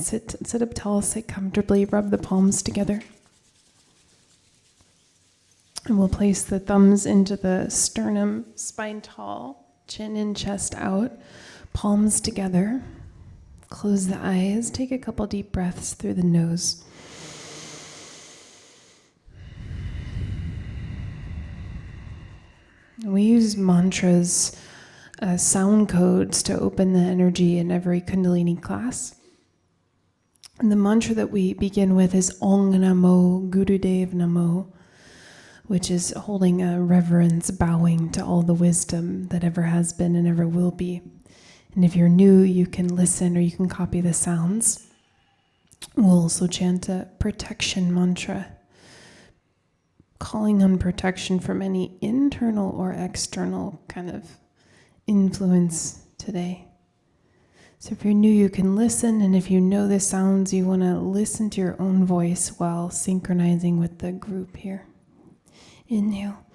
sit up tall, sit comfortably, rub the palms together. And we'll place the thumbs into the sternum, spine tall, chin and chest out, palms together. Close the eyes, take a couple deep breaths through the nose. We use mantras, sound codes to open the energy in every Kundalini class. And the mantra that we begin with is Ong Namo Gurudev Namo, which is holding a reverence, bowing to all the wisdom that ever has been and ever will be. And if you're new, you can listen or you can copy the sounds. We'll also chant a protection mantra, calling on protection from any internal or external kind of influence today. So if you're new, you can listen, and if you know the sounds, you want to listen to your own voice while synchronizing with the group here. Inhale.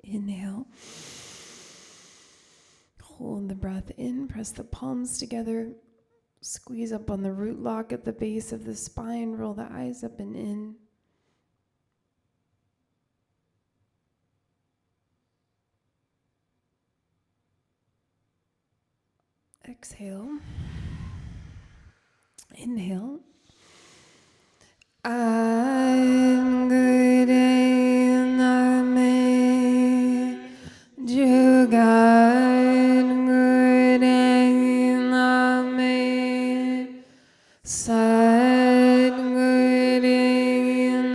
Inhale. Hold the breath in, press the palms together, squeeze up on the root lock at the base of the spine, roll the eyes up and in. Exhale. Inhale. I'm good name Jugan good name Sad good name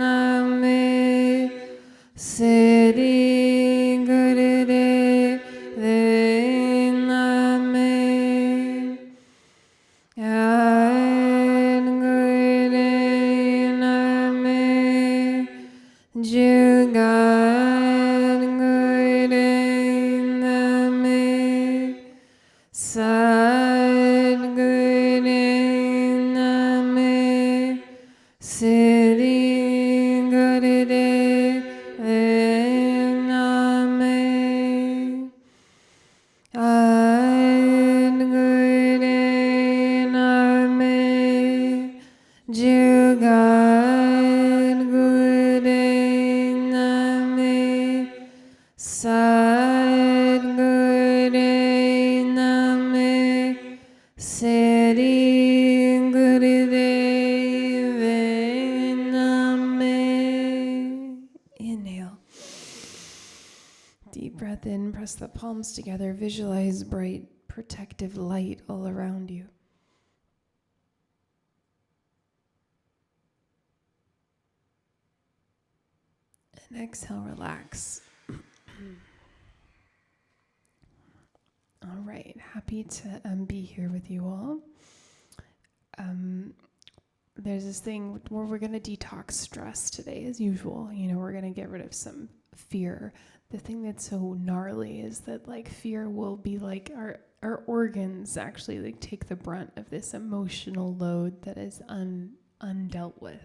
City good Inhale. Deep breath in, press the palms together, visualize bright, protective light all around you. And exhale, relax. All right, happy to be here with you all. There's this thing where we're going to detox stress today, as usual. You know, we're going to get rid of some fear. The thing that's so gnarly is that like fear will be like our organs actually like take the brunt of this emotional load that is undealt with.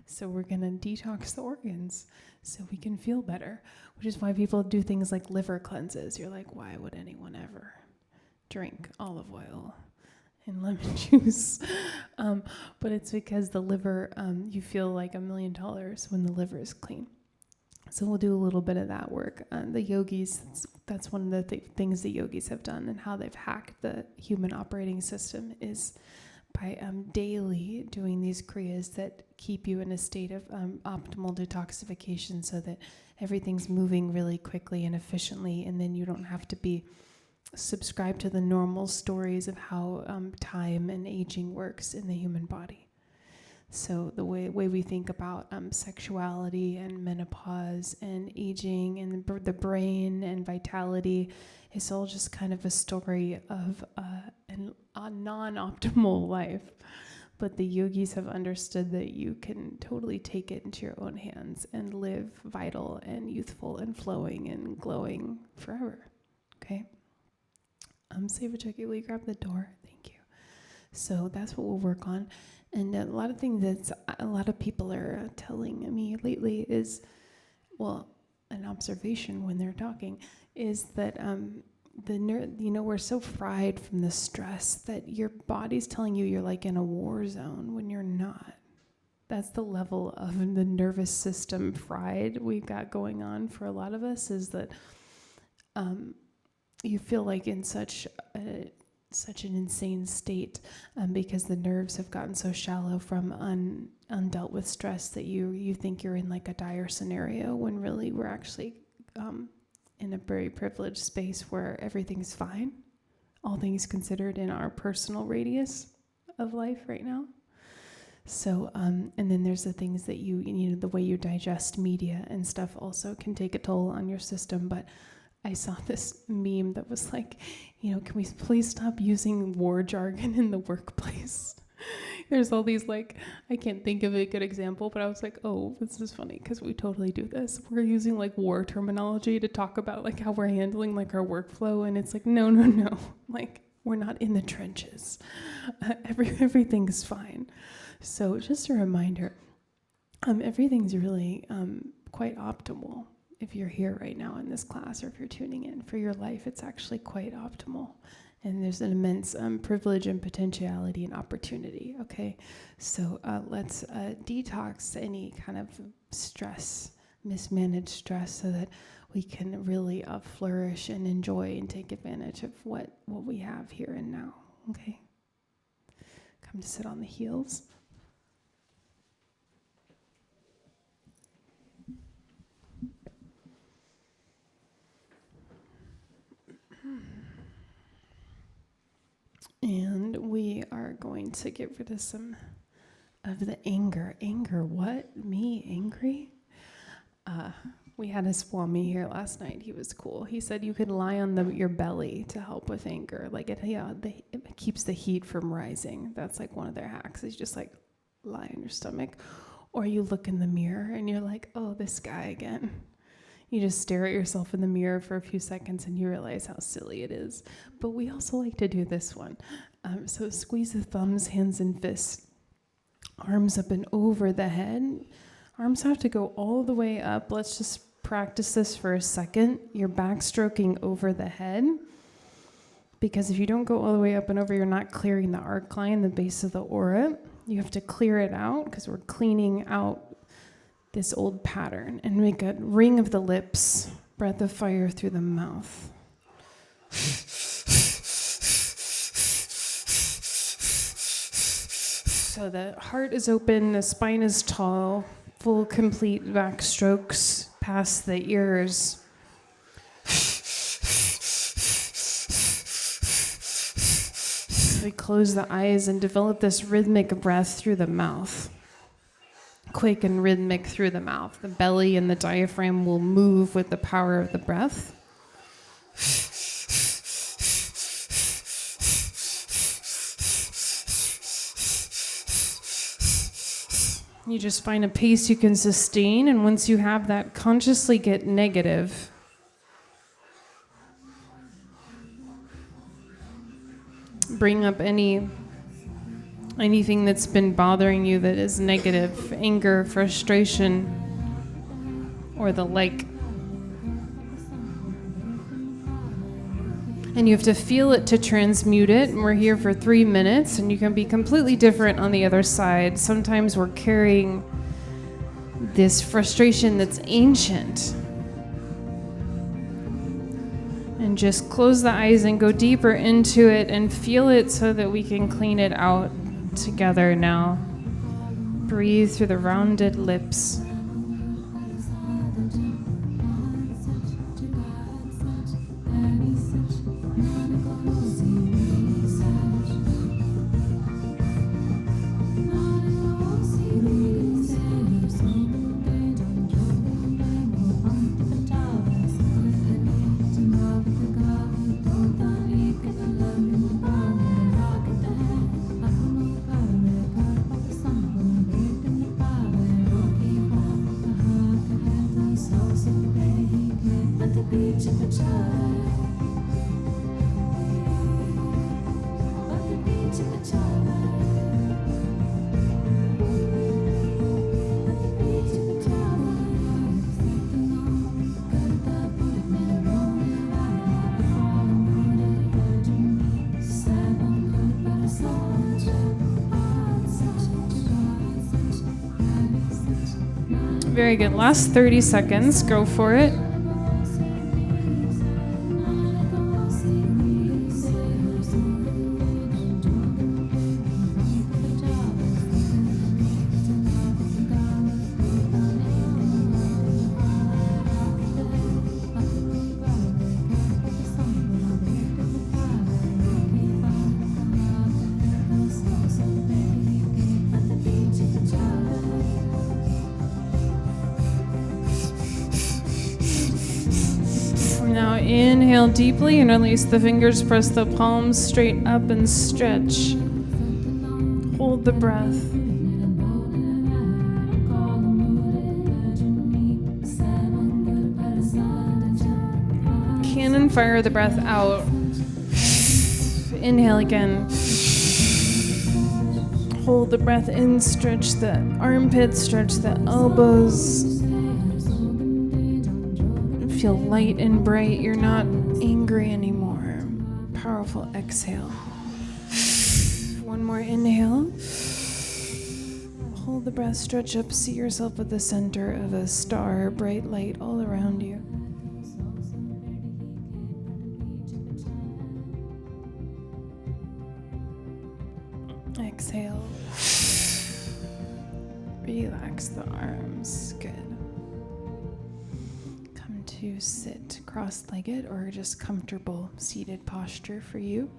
So we're going to detox the organs so we can feel better, which is why people do things like liver cleanses. You're like, why would anyone ever drink olive oil and lemon juice? But it's because the liver, you feel like $1 million when the liver is clean. So we'll do a little bit of that work. The yogis, that's one of the things the yogis have done, and how they've hacked the human operating system is by daily doing these kriyas that keep you in a state of optimal detoxification, so that everything's moving really quickly and efficiently, and then you don't have to be subscribed to the normal stories of how time and aging works in the human body. So the way we think about sexuality and menopause and aging and the brain and vitality is all just kind of a story of a non-optimal life. But the yogis have understood that you can totally take it into your own hands and live vital and youthful and flowing and glowing forever. Okay? Savachaki, will you grab the door? Thank you. So that's what we'll work on. And a lot of things that a lot of people are telling me lately is, well, an observation when they're talking is that we're so fried from the stress that your body's telling you you're like in a war zone when you're not. That's the level of the nervous system fried we've got going on for a lot of us, is that you feel like in such an insane state because the nerves have gotten so shallow from undealt with stress that you think you're in like a dire scenario, when really we're actually in a very privileged space where everything's fine, all things considered, in our personal radius of life right now. So, and then there's the things that the way you digest media and stuff also can take a toll on your system. But I saw this meme that was like, can we please stop using war jargon in the workplace? There's all these like, I can't think of a good example, but I was like, oh, this is funny because we totally do this. We're using like war terminology to talk about like how we're handling like our workflow, and it's like, no, like we're not in the trenches. Everything's fine. So just a reminder, everything's really quite optimal. If you're here right now in this class, or if you're tuning in for your life, it's actually quite optimal. And there's an immense privilege and potentiality and opportunity, okay? So let's detox any kind of stress, mismanaged stress, so that we can really flourish and enjoy and take advantage of what we have here and now, okay? Come to sit on the heels. And we are going to get rid of some of the anger. Anger, what? Me angry? We had a Swami here last night. He was cool. He said you could lie on your belly to help with anger. Like it keeps the heat from rising. That's like one of their hacks, is just like lie on your stomach. Or you look in the mirror and you're like, oh, this guy again. You just stare at yourself in the mirror for a few seconds and you realize how silly it is. But we also like to do this one. So squeeze the thumbs, hands, and fists. Arms up and over the head. Arms have to go all the way up. Let's just practice this for a second. You're backstroking over the head. Because if you don't go all the way up and over, you're not clearing the arc line, the base of the aura. You have to clear it out because we're cleaning out this old pattern, and make a ring of the lips, breath of fire through the mouth. So the heart is open, the spine is tall, full, complete back strokes past the ears. We close the eyes and develop this rhythmic breath through the mouth. Quick and rhythmic through the mouth. The belly and the diaphragm will move with the power of the breath. You just find a pace you can sustain, and once you have that, consciously get negative. Bring up anything that's been bothering you that is negative, anger, frustration, or the like. And you have to feel it to transmute it. And we're here for 3 minutes, and you can be completely different on the other side. Sometimes we're carrying this frustration that's ancient. And just close the eyes and go deeper into it and feel it so that we can clean it out together now. Breathe through the rounded lips. Very good. Last 30 seconds. Go for it. Now inhale deeply and release the fingers. Press the palms straight up and stretch. Hold the breath. Cannon fire the breath out. Inhale again. Hold the breath in, stretch the armpits, stretch the elbows. Feel light and bright. You're not angry anymore. Powerful exhale. One more inhale. Hold the breath, stretch up, see yourself at the center of a star, bright light all around you. Exhale. Relax the arms. Good. Come to sit cross-legged or just comfortable seated posture for you.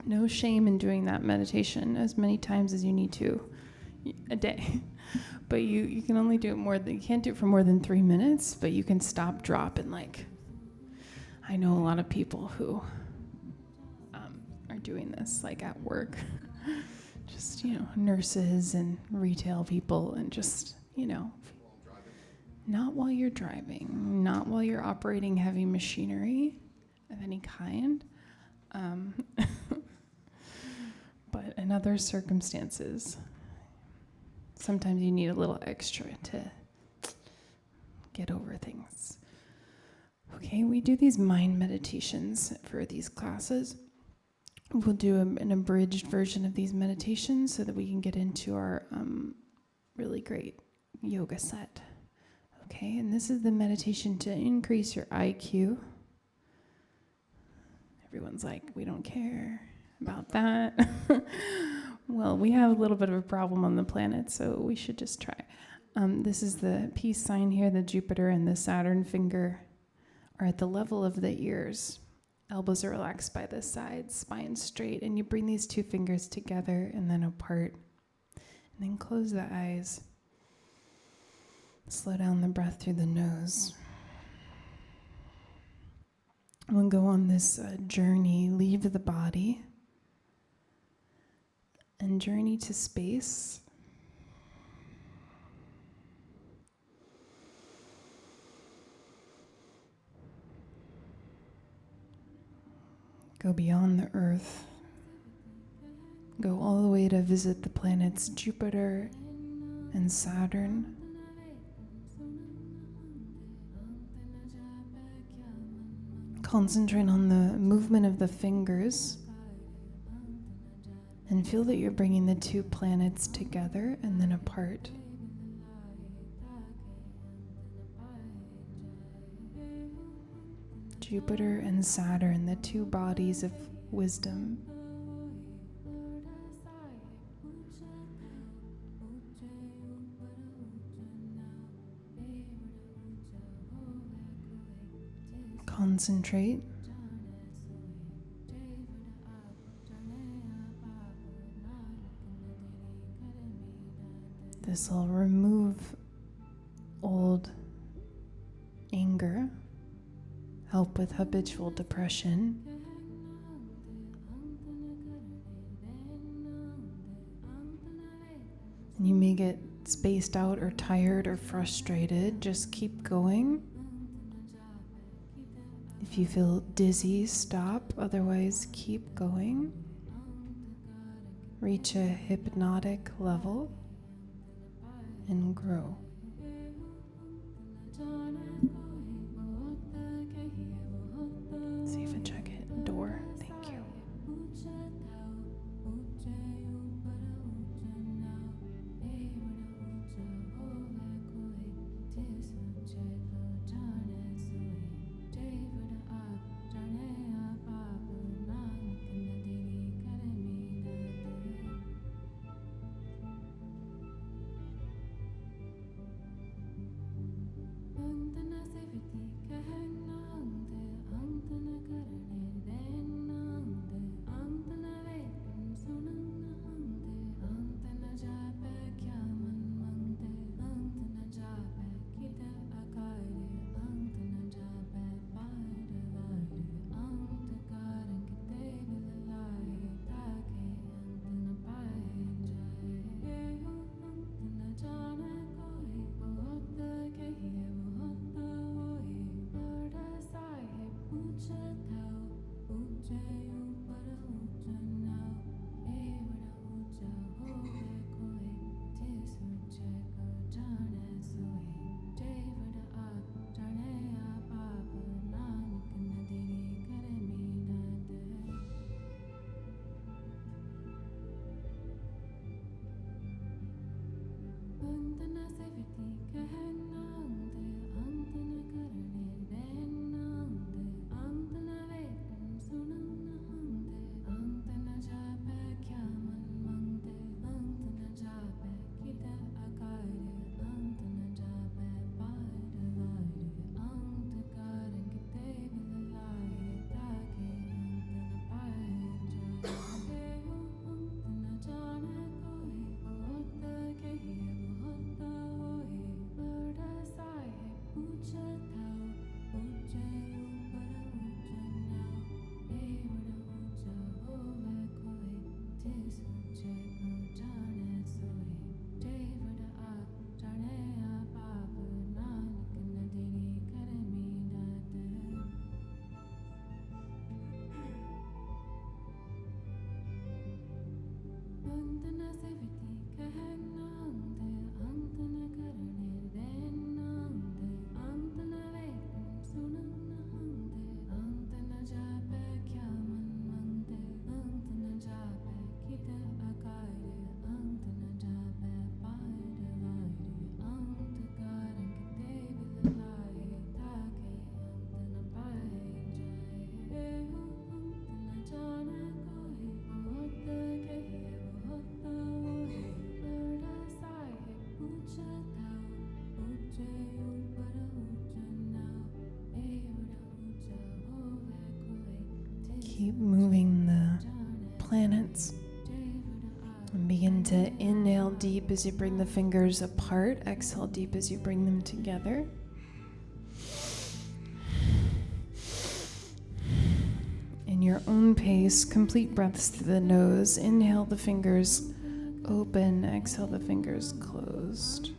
No shame in doing that meditation as many times as you need to a day. But you can only do it you can't do it for more than 3 minutes, but you can stop, drop, and I know a lot of people who are doing this at work. Just, nurses and retail people and just, not while you're driving, not while you're operating heavy machinery of any kind. But in other circumstances, sometimes you need a little extra to get over things. Okay, we do these mind meditations for these classes. We'll do an abridged version of these meditations so that we can get into our really great yoga set. Okay, and this is the meditation to increase your IQ. Everyone's like, we don't care about that. Well, we have a little bit of a problem on the planet, so we should just try. This is the peace sign here. The Jupiter and the Saturn finger are at the level of the ears. Elbows are relaxed by the sides, spine straight, and you bring these two fingers together and then apart. And then close the eyes. Slow down the breath through the nose. We'll go on this journey, leave the body, and journey to space. Go beyond the Earth. Go all the way to visit the planets Jupiter and Saturn. Concentrate on the movement of the fingers and feel that you're bringing the two planets together and then apart. Jupiter and Saturn, the two bodies of wisdom. Concentrate. This will remove old anger, help with habitual depression. And you may get spaced out or tired or frustrated. Just keep going. If you feel dizzy, stop. Otherwise, keep going. Reach a hypnotic level and grow. See if I check it. Door. Thank you. Keep moving the planets and begin to inhale deep as you bring the fingers apart. Exhale deep as you bring them together. In your own pace, complete breaths through the nose. Inhale the fingers open, exhale the fingers closed.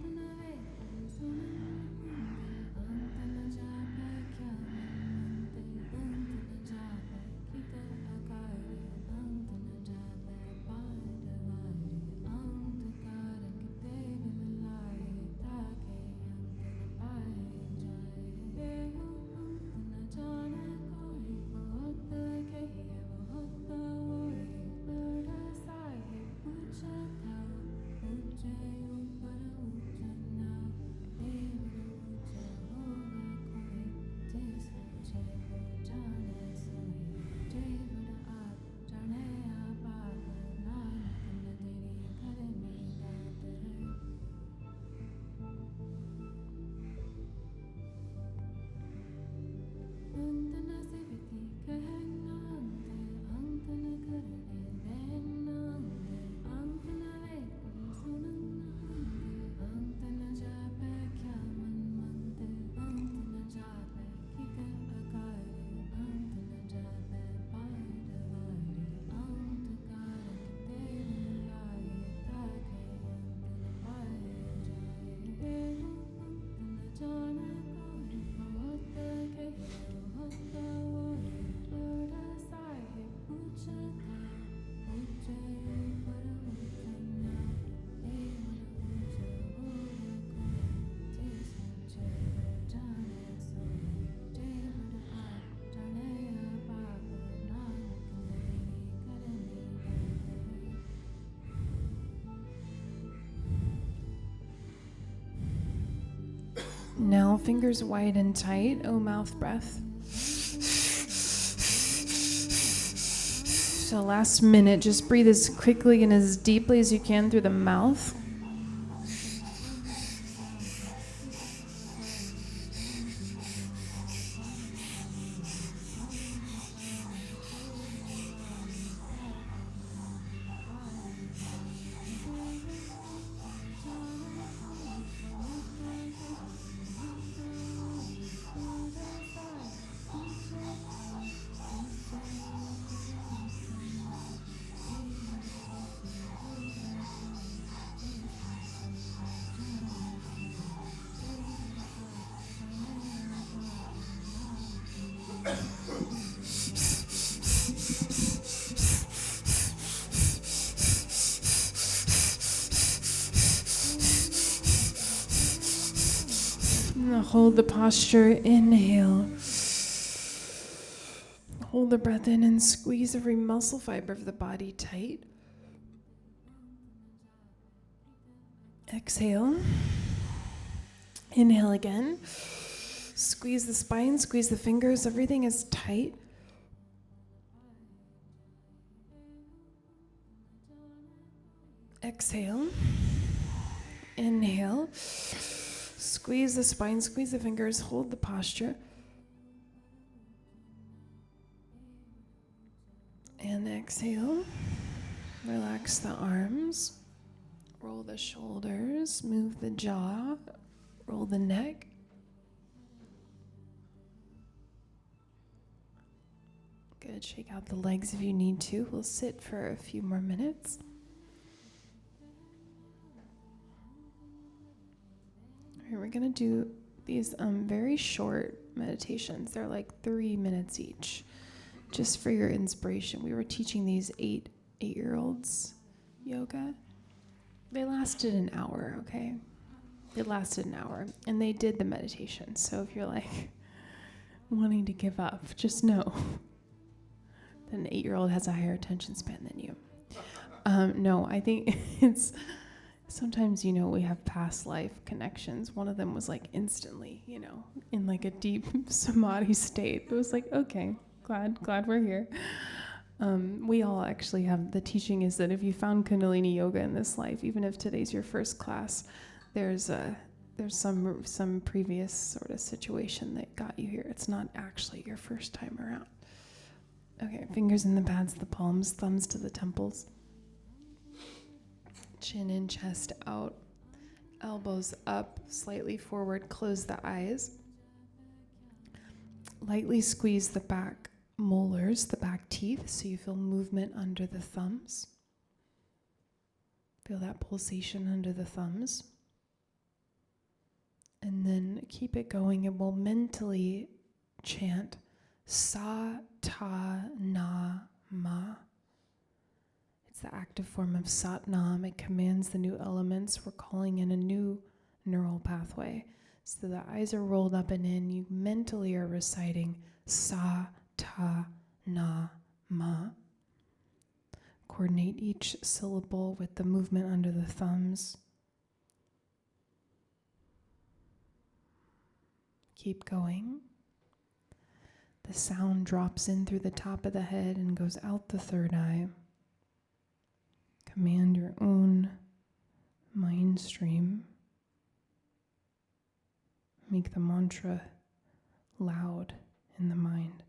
Now fingers wide and tight. O mouth breath. So last minute, just breathe as quickly and as deeply as you can through the mouth. Now hold the posture, inhale. Hold the breath in and squeeze every muscle fiber of the body tight. Exhale. Inhale again. Squeeze the spine, squeeze the fingers, everything is tight. Exhale. Inhale. Squeeze the spine, squeeze the fingers, hold the posture. And exhale. Relax the arms. Roll the shoulders, move the jaw, roll the neck. Good, shake out the legs if you need to. We'll sit for a few more minutes. All right, we're gonna do these very short meditations. They're like 3 minutes each, just for your inspiration. We were teaching these eight-year-olds yoga. They lasted an hour, okay? They lasted an hour, and they did the meditation. So if you're like wanting to give up, just know that an 8-year-old has a higher attention span than you. No, I think it's sometimes, we have past life connections. One of them was like instantly, in like a deep samadhi state. It was like, okay, glad we're here. We all actually have, the teaching is that if you found Kundalini yoga in this life, even if today's your first class, there's some previous sort of situation that got you here. It's not actually your first time around. Okay, fingers in the pads, the palms, thumbs to the temples. Chin in, chest out, elbows up, slightly forward, close the eyes. Lightly squeeze the back molars, the back teeth, so you feel movement under the thumbs. Feel that pulsation under the thumbs. And then keep it going, and we'll mentally chant Sa Ta Na Ma. It's the active form of Sat Nam. It commands the new elements. We're calling in a new neural pathway. So the eyes are rolled up and in. You mentally are reciting Sa Ta Na Ma. Coordinate each syllable with the movement under the thumbs. Keep going. The sound drops in through the top of the head and goes out the third eye. Command your own mind stream. Make the mantra loud in the mind.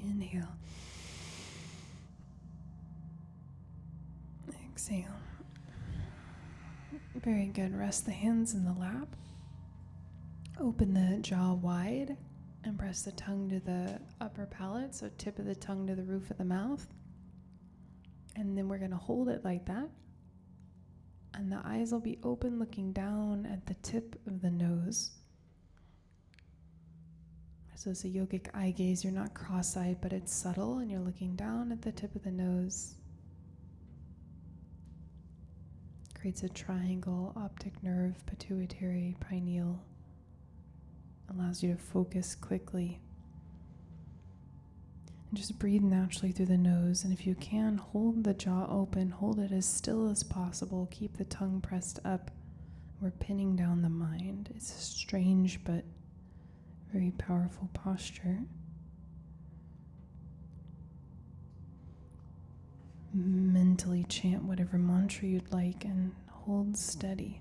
Inhale. Exhale. Very good. Rest the hands in the lap. Open the jaw wide and press the tongue to the upper palate, so tip of the tongue to the roof of the mouth. And then we're going to hold it like that. And the eyes will be open, looking down at the tip of the nose. So it's a yogic eye gaze. You're not cross-eyed, but it's subtle, and you're looking down at the tip of the nose. Creates a triangle, optic nerve, pituitary, pineal. Allows you to focus quickly. And just breathe naturally through the nose. And if you can, hold the jaw open. Hold it as still as possible. Keep the tongue pressed up. We're pinning down the mind. It's a strange but very powerful posture. Mentally chant whatever mantra you'd like and hold steady.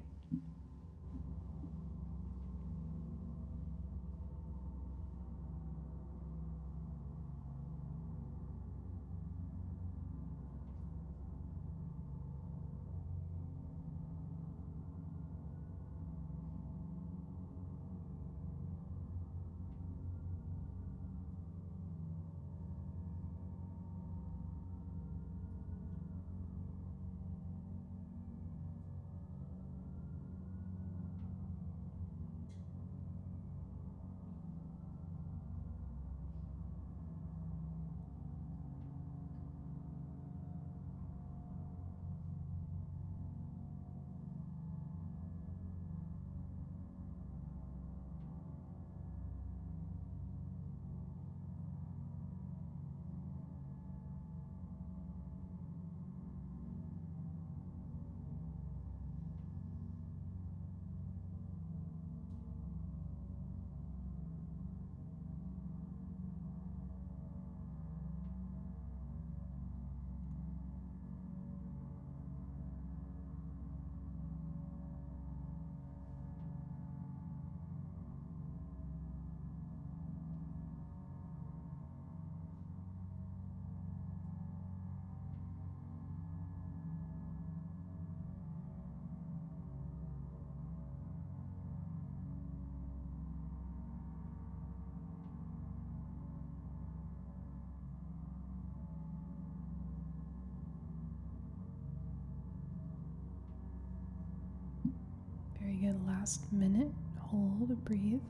last minute. Hold, breathe.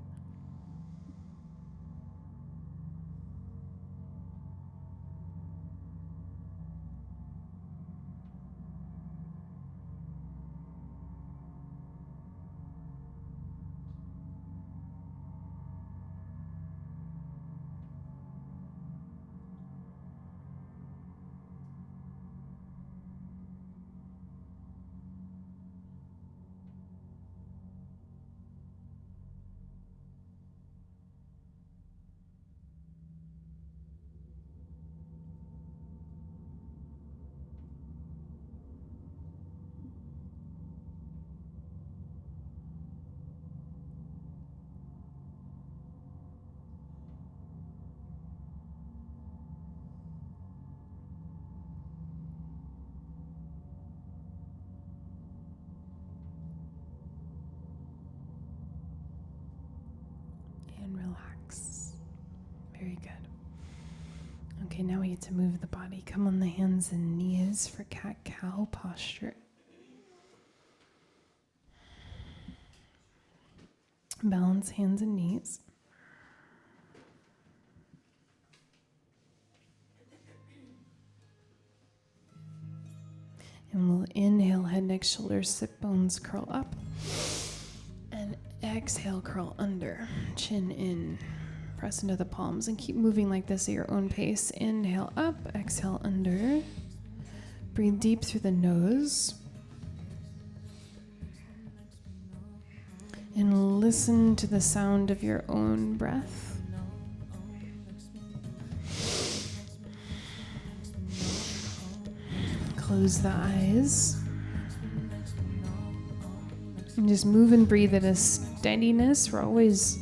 And relax. Very good. Okay, now we get to move the body. Come on the hands and knees for cat-cow posture. Balance hands and knees. And we'll inhale, head, neck, shoulders, sit bones, curl up. And exhale, curl under, chin in, press into the palms, and keep moving like this at your own pace. Inhale up, exhale under. Breathe deep through the nose. And listen to the sound of your own breath. Close the eyes. And just move and breathe at a steadiness. We're always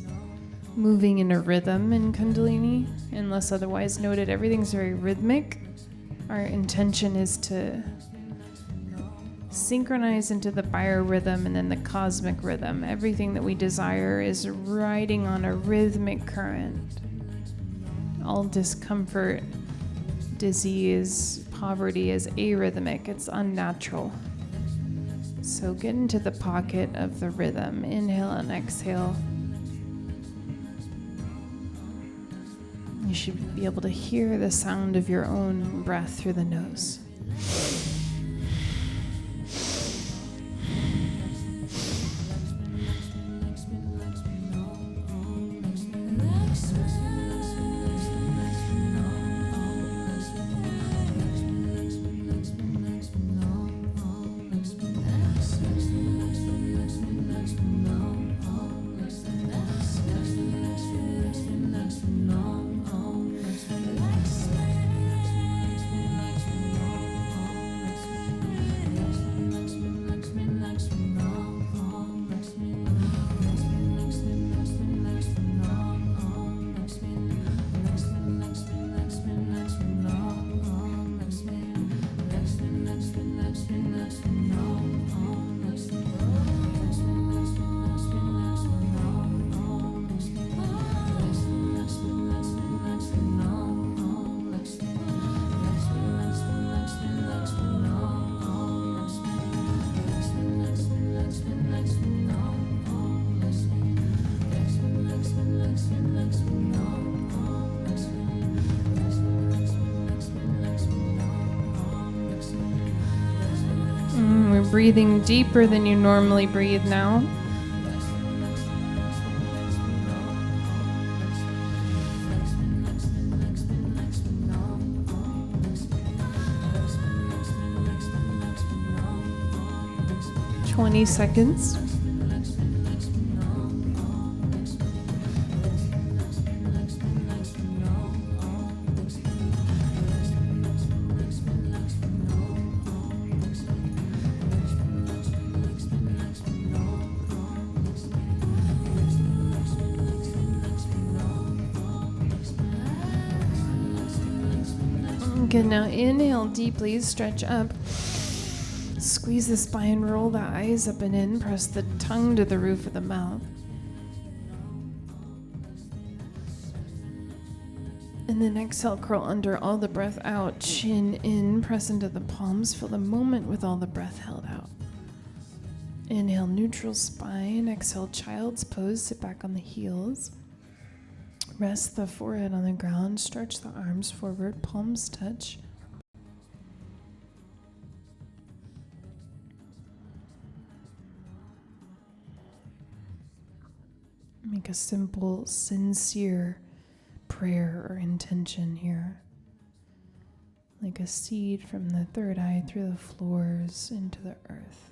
moving in a rhythm in Kundalini, unless otherwise noted. Everything's very rhythmic. Our intention is to synchronize into the biorhythm and then the cosmic rhythm. Everything that we desire is riding on a rhythmic current. All discomfort, disease, poverty is arrhythmic. It's unnatural. So get into the pocket of the rhythm. Inhale and exhale. You should be able to hear the sound of your own breath through the nose. We're breathing deeper than you normally breathe now. "20 seconds. Good, now inhale deeply, stretch up. Squeeze the spine, roll the eyes up and in, press the tongue to the roof of the mouth. And then exhale, curl under, all the breath out, chin in, press into the palms, fill the moment with all the breath held out. Inhale, neutral spine. Exhale, child's pose. Sit back on the heels. Rest the forehead on the ground. Stretch the arms forward. Palms touch. Make a simple, sincere prayer or intention here. Like a seed from the third eye through the floors into the earth.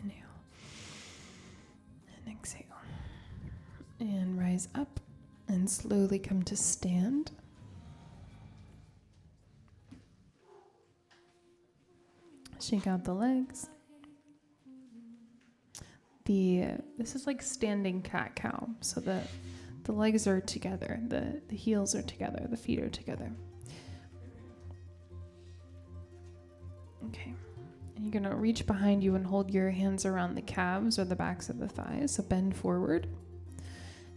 Inhale and exhale. And rise up and slowly come to stand. Shake out the legs. This is like standing cat-cow. So the legs are together, the heels are together, the feet are together. Okay. And you're going to reach behind you and hold your hands around the calves or the backs of the thighs. So bend forward.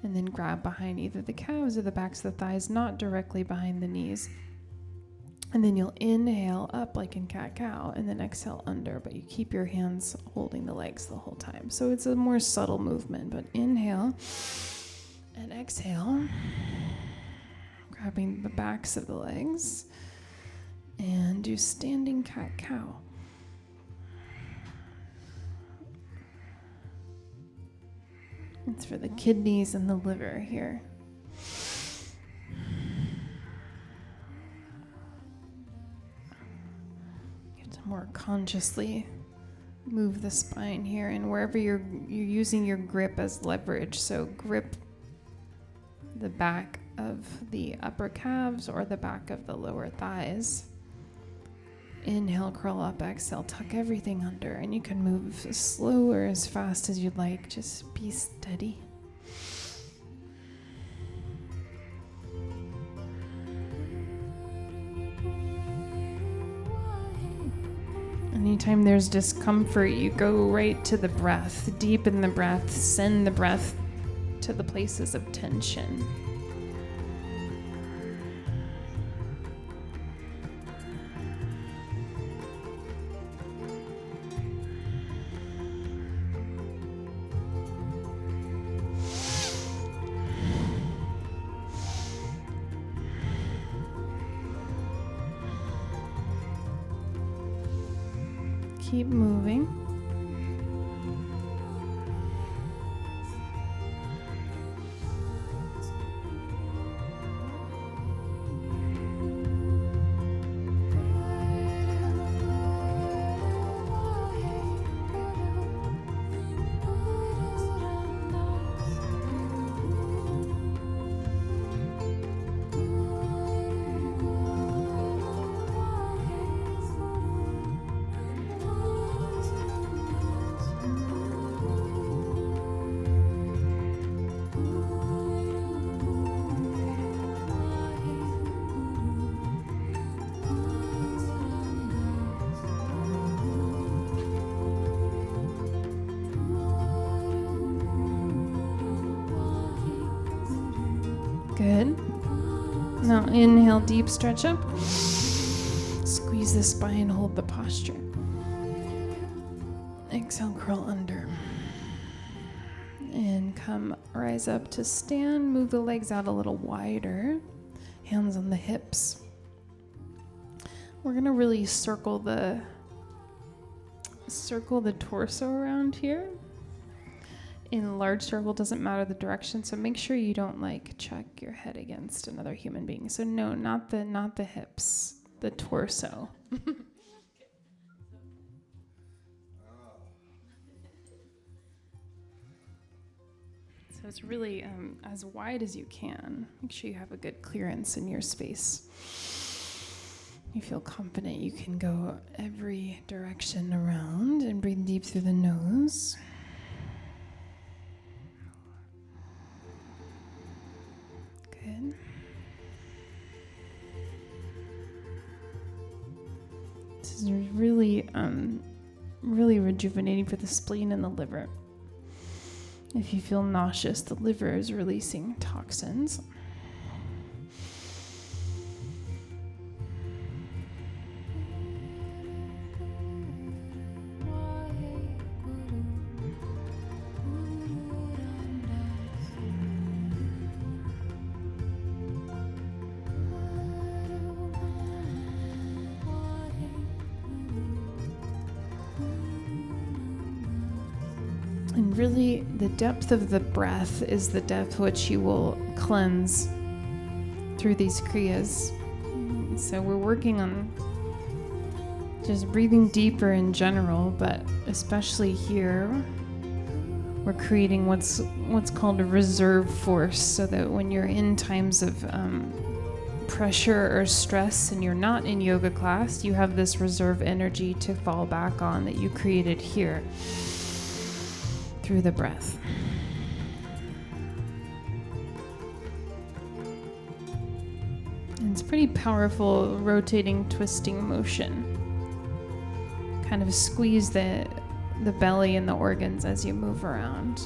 And then grab behind either the calves or the backs of the thighs, not directly behind the knees. And then you'll inhale up like in cat-cow and then exhale under, but you keep your hands holding the legs the whole time. So it's a more subtle movement, but inhale and exhale, grabbing the backs of the legs, and do standing cat-cow. It's for the kidneys and the liver here. You have to more consciously move the spine here, and wherever you're using your grip as leverage. So grip the back of the upper calves or the back of the lower thighs. Inhale, curl up, exhale, tuck everything under, and you can move as slow or as fast as you'd like. Just be steady. Anytime there's discomfort, you go right to the breath. Deepen the breath, send the breath to the places of tension. Keep moving. Good. Now inhale, deep stretch up. Squeeze the spine, hold the posture. Exhale, curl under. And come rise up to stand. Move the legs out a little wider. Hands on the hips. We're gonna really circle the torso around here. In a large circle, doesn't matter the direction, so make sure you don't check your head against another human being. So no, not the hips, the torso. So it's really as wide as you can. Make sure you have a good clearance in your space. You feel confident you can go every direction around, and breathe deep through the nose. Good. is really, really rejuvenating for the spleen and the liver. If you feel nauseous, the liver is releasing toxins. And really, the depth of the breath is the depth which you will cleanse through these kriyas. So we're working on just breathing deeper in general, but especially here, we're creating what's called a reserve force, so that when you're in times of pressure or stress and you're not in yoga class, you have this reserve energy to fall back on that you created here through the breath. And it's pretty powerful rotating, twisting motion. Kind of squeeze the belly and the organs as you move around.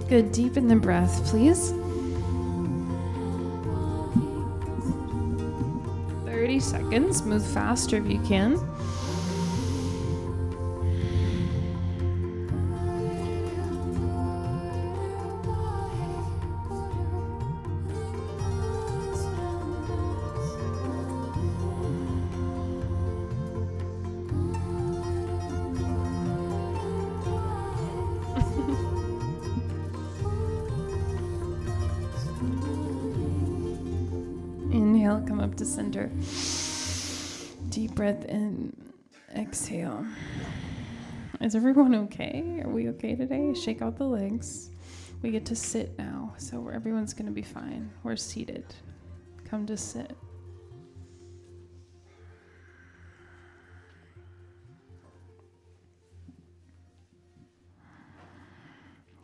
Good, deepen the breath, please. 30 seconds, move faster if you can. Inhale, come up to center. Deep breath in, exhale. Is everyone okay? Are we okay today? Shake out the legs. We get to sit now, so everyone's going to be fine. We're seated. Come to sit.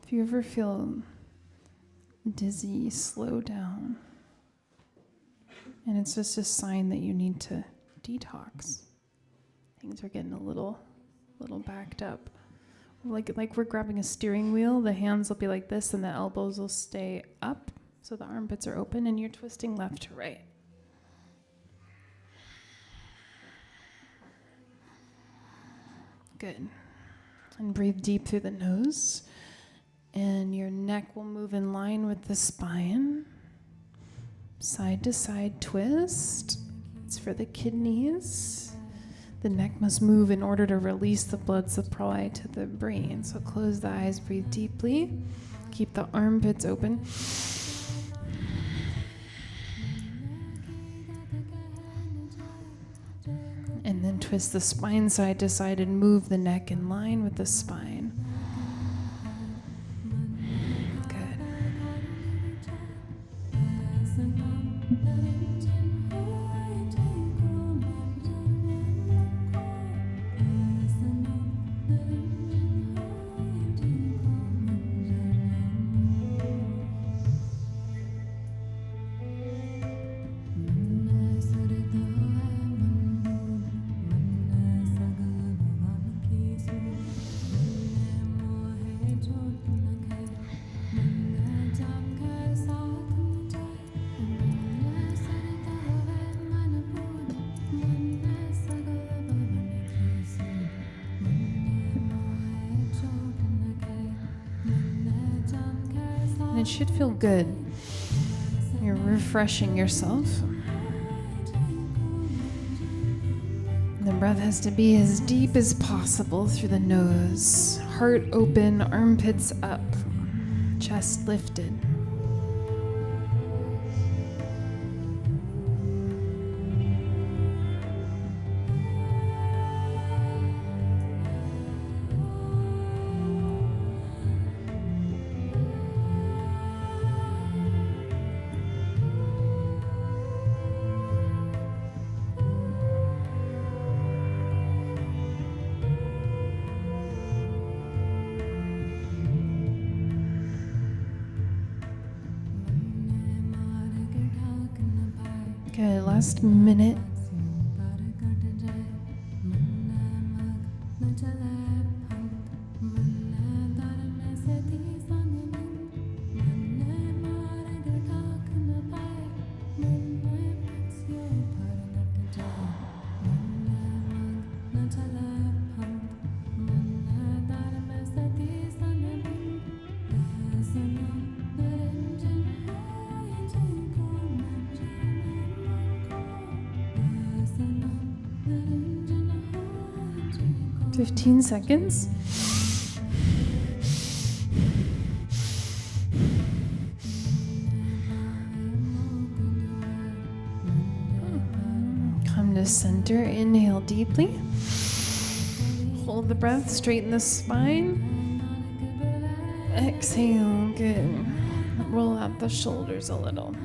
If you ever feel dizzy, slow down. And it's just a sign that you need to detox. Things are getting a little backed up. Like we're grabbing a steering wheel, the hands will be like this and the elbows will stay up, so the armpits are open and you're twisting left to right. Good. And breathe deep through the nose. And your neck will move in line with the spine. Side to side twist. It's for the kidneys. The neck must move in order to release the blood supply to the brain. So close the eyes, breathe deeply. Keep the armpits open. And then twist the spine side to side and move the neck in line with the spine. It should feel good. You're refreshing yourself. The breath has to be as deep as possible through the nose. Heart open, armpits up, chest lifted. Okay, last minute. Fifteen seconds. Come to center. Inhale deeply. Hold the breath. Straighten the spine. Exhale. Good. Roll out the shoulders a little.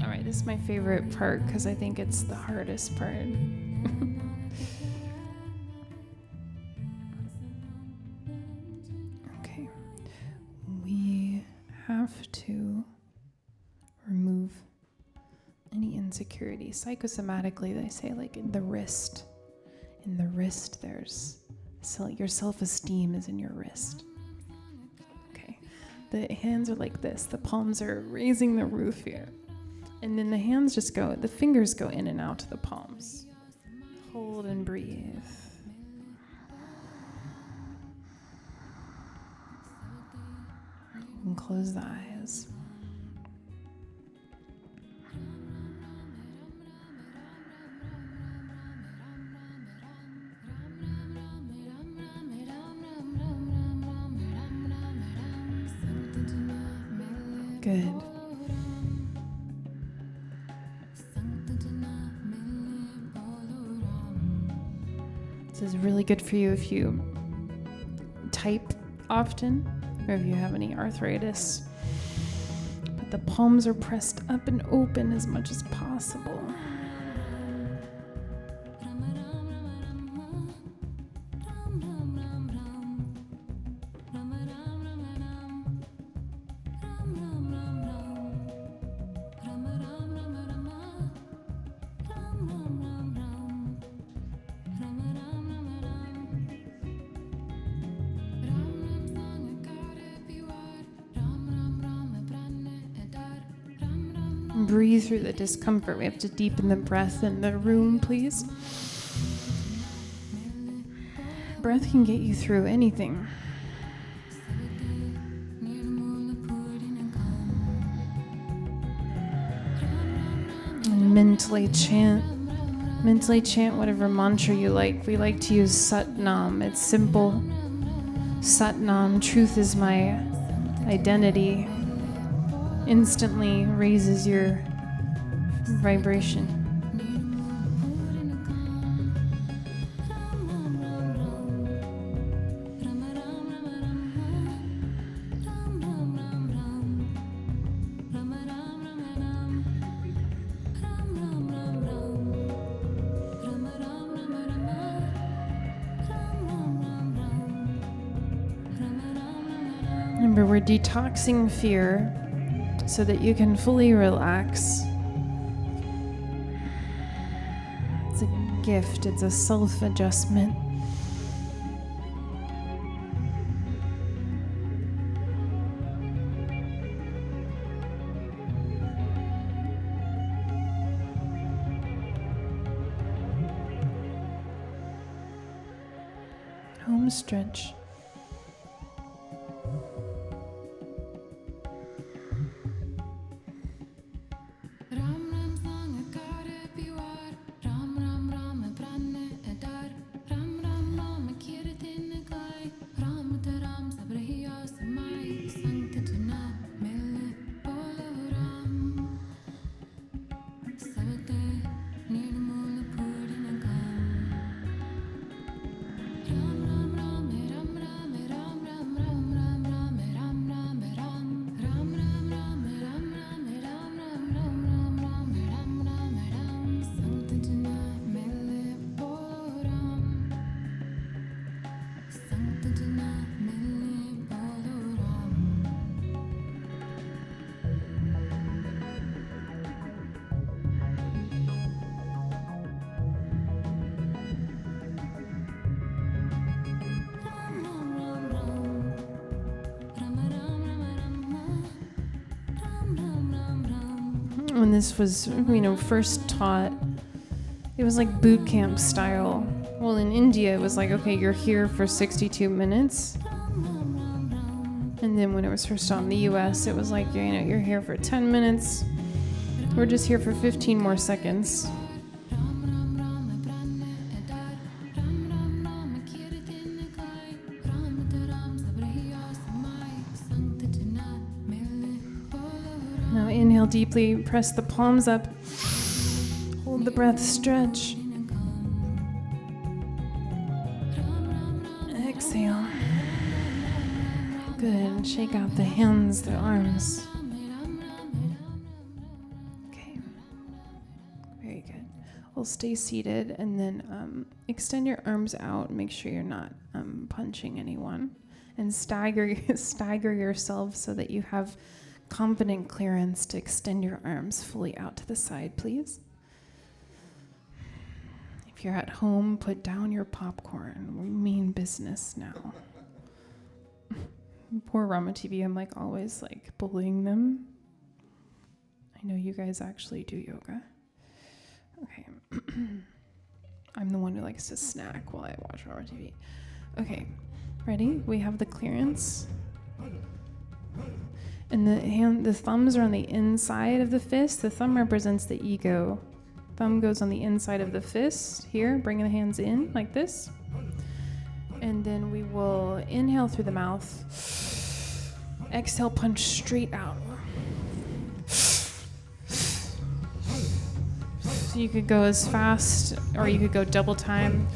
All right, this is my favorite part because I think it's the hardest part. Okay. We have to remove any insecurity. Psychosomatically, they say like in the wrist. In the wrist, there's your self-esteem is in your wrist. Okay. The hands are like this. The palms are raising the roof here. And then the hands the fingers go in and out to the palms. Hold and breathe. And close the eyes. Good. This is really good for you if you type often or if you have any arthritis. But the palms are pressed up and open as much as possible. Breathe through the discomfort. We have to deepen the breath in the room, please. Breath can get you through anything. And mentally chant whatever mantra you like. We like to use Sat Nam. It's simple. Sat Nam, truth is my identity. Instantly raises your vibration. Remember, we're detoxing fear so that you can fully relax. It's a gift, it's a self-adjustment. Home stretch. When this was, first taught, it was like boot camp style. Well, in India, it was like, okay, you're here for 62 minutes. And then when it was first taught in the US, it was like, you're here for 10 minutes. We're just here for 15 more seconds. Now inhale deeply, press the palms up, hold the breath, stretch. Exhale. Good, shake out the hands, the arms. Okay, very good. We'll stay seated and then extend your arms out, make sure you're not punching anyone. And stagger yourself so that you have confident clearance to extend your arms fully out to the side, please. If you're at home, put down your popcorn. We mean business now. Poor Rama TV, I'm always bullying them. I know you guys actually do yoga. Okay. I'm the one who likes to snack while I watch Rama TV. Okay, ready? We have the clearance. And the thumbs are on the inside of the fist. The thumb represents the ego. Thumb goes on the inside of the fist here, bringing the hands in like this. And then we will inhale through the mouth. Exhale, punch straight out. So you could go as fast, or you could go double time.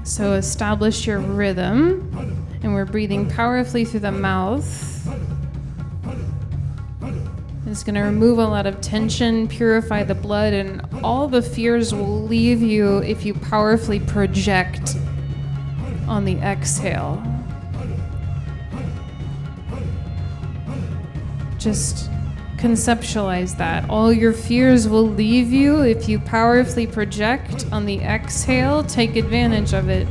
So establish your rhythm, and we're breathing powerfully through the mouth. It's going to remove a lot of tension, purify the blood, and all the fears will leave you if you powerfully project on the exhale. Just conceptualize that. All your fears will leave you if you powerfully project on the exhale. Take advantage of it.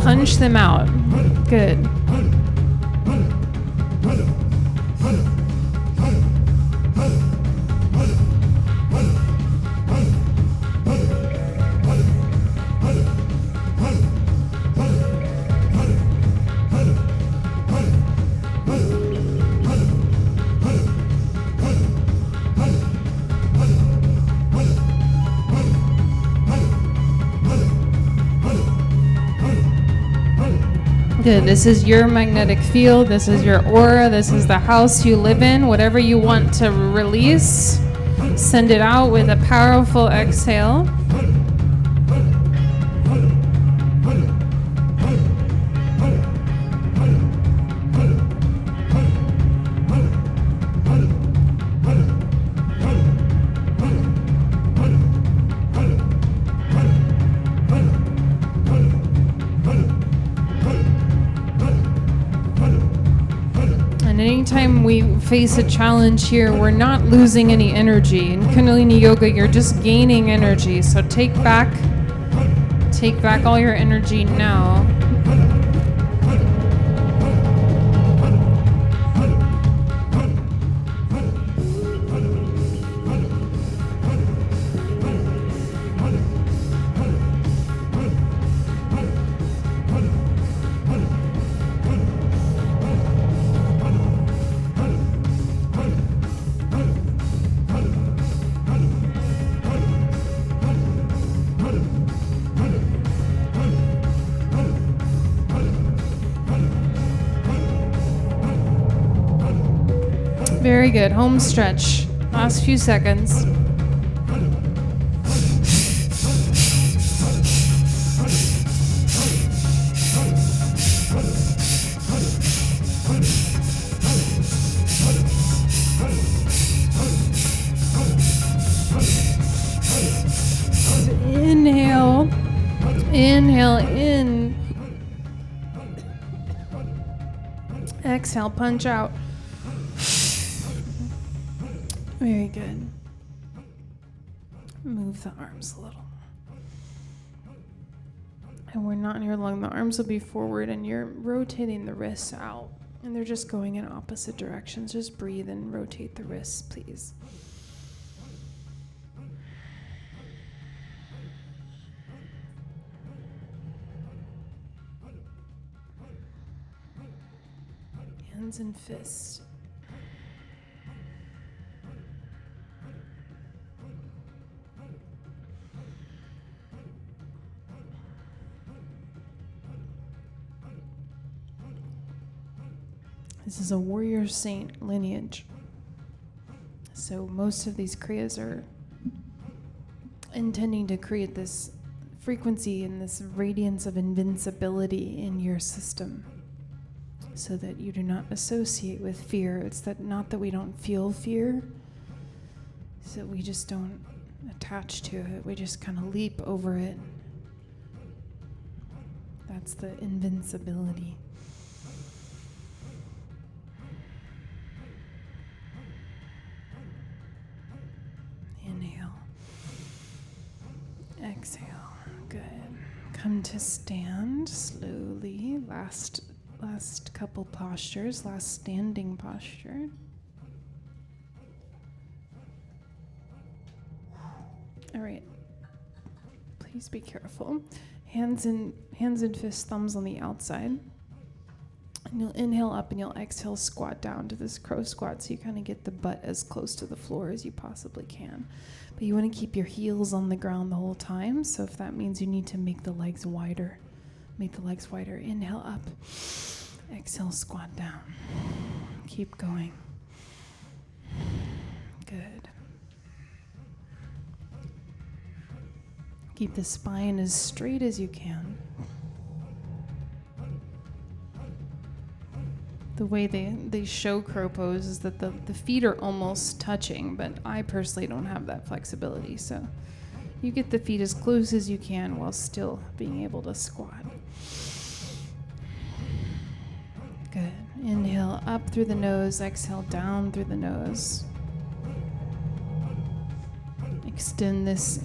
Punch them out. Good. Good. This is your magnetic field. This is your aura. This is the house you live in. Whatever you want to release, send it out with a powerful exhale. Anytime we face a challenge here, we're not losing any energy. In Kundalini Yoga, you're just gaining energy. So take back all your energy now. Very good. Home stretch. Last few seconds. Inhale in. Exhale, punch out. Very good. Move the arms a little. And we're not near long. The arms will be forward and you're rotating the wrists out. And they're just going in opposite directions. Just breathe and rotate the wrists, please. Hands and fists. This is a warrior saint lineage. So most of these kriyas are intending to create this frequency and this radiance of invincibility in your system so that you do not associate with fear. It's that not that we don't feel fear, it's that we just don't attach to it. We just kind of leap over it. That's the invincibility. Inhale. Exhale. Good. Come to stand slowly. Last couple postures. Last standing posture. All right. Please be careful. Hands and fists, thumbs on the outside. And you'll inhale up and you'll exhale, squat down to this crow squat so you kind of get the butt as close to the floor as you possibly can. But you want to keep your heels on the ground the whole time. So if that means you need to make the legs wider, make the legs wider. Inhale up. Exhale, squat down. Keep going. Good. Keep the spine as straight as you can. The way they show crow pose is that the feet are almost touching, but I personally don't have that flexibility. So you get the feet as close as you can while still being able to squat. Good. Inhale up through the nose, exhale down through the nose. Extend this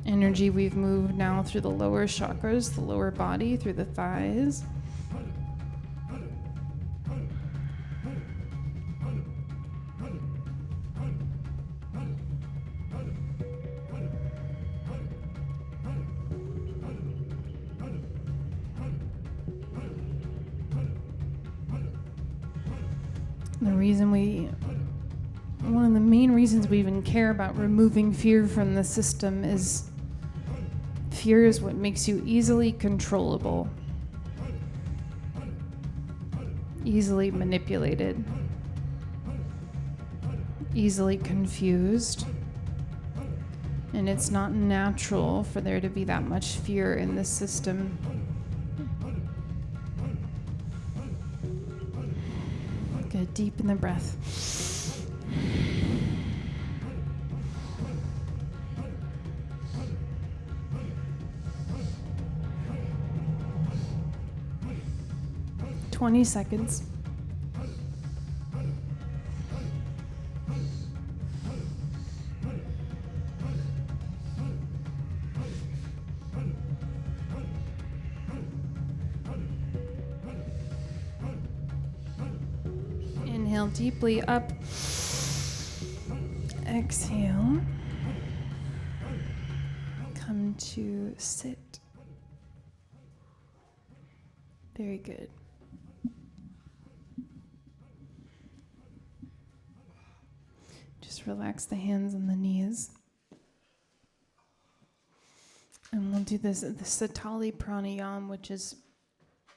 energy we've moved now through the lower chakras, the lower body, through the thighs. One of the main reasons we even care about removing fear from the system is fear is what makes you easily controllable, easily manipulated, easily confused. And it's not natural for there to be that much fear in the system. Good, deepen the breath. 20 seconds. Inhale deeply up. Exhale. Come to sit. Very good. Just relax the hands and the knees. And we'll do the Satali Pranayam, which is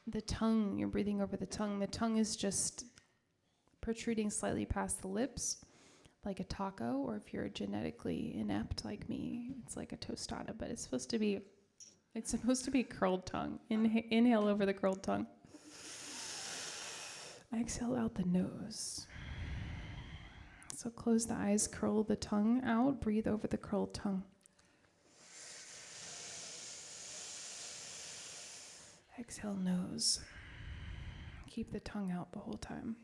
the tongue. You're breathing over the tongue. The tongue is just protruding slightly past the lips, like a taco, or if you're genetically inept like me, it's like a tostada, but it's supposed to be a curled tongue. Inhale over the curled tongue. Exhale out the nose. So close the eyes, curl the tongue out, breathe over the curled tongue. Exhale, nose. Keep the tongue out the whole time.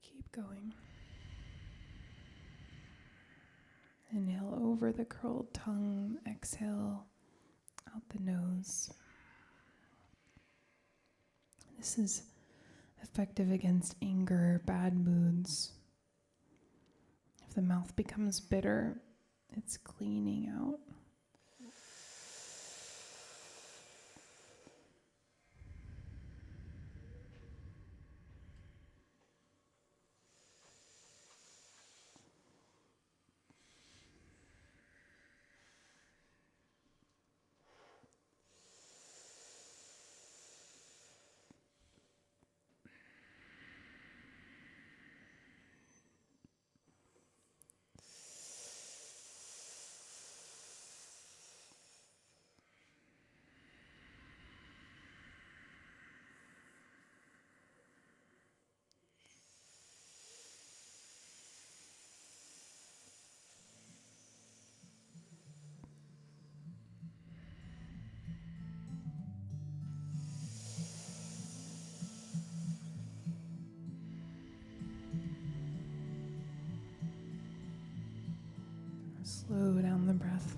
Keep going. Inhale over the curled tongue. Exhale out the nose. This is effective against anger, bad moods. If the mouth becomes bitter, it's cleaning out. Slow down the breath.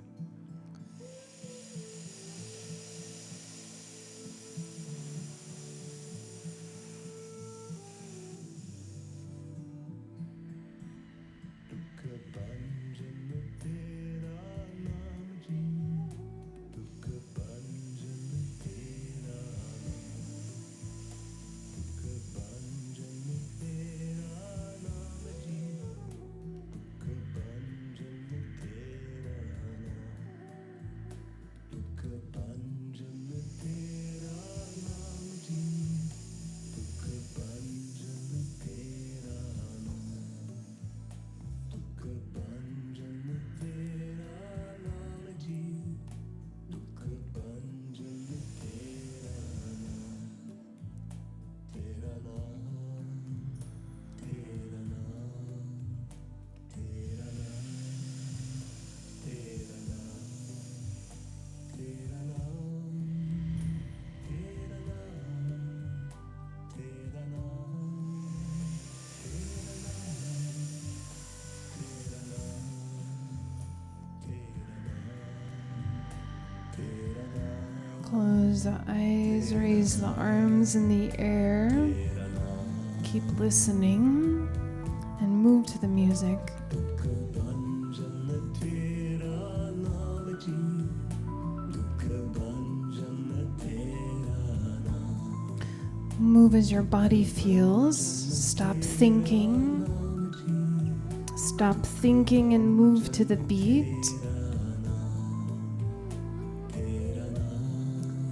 Close the eyes, raise the arms in the air. Keep listening and move to the music. Move as your body feels. Stop thinking. Stop thinking and move to the beat.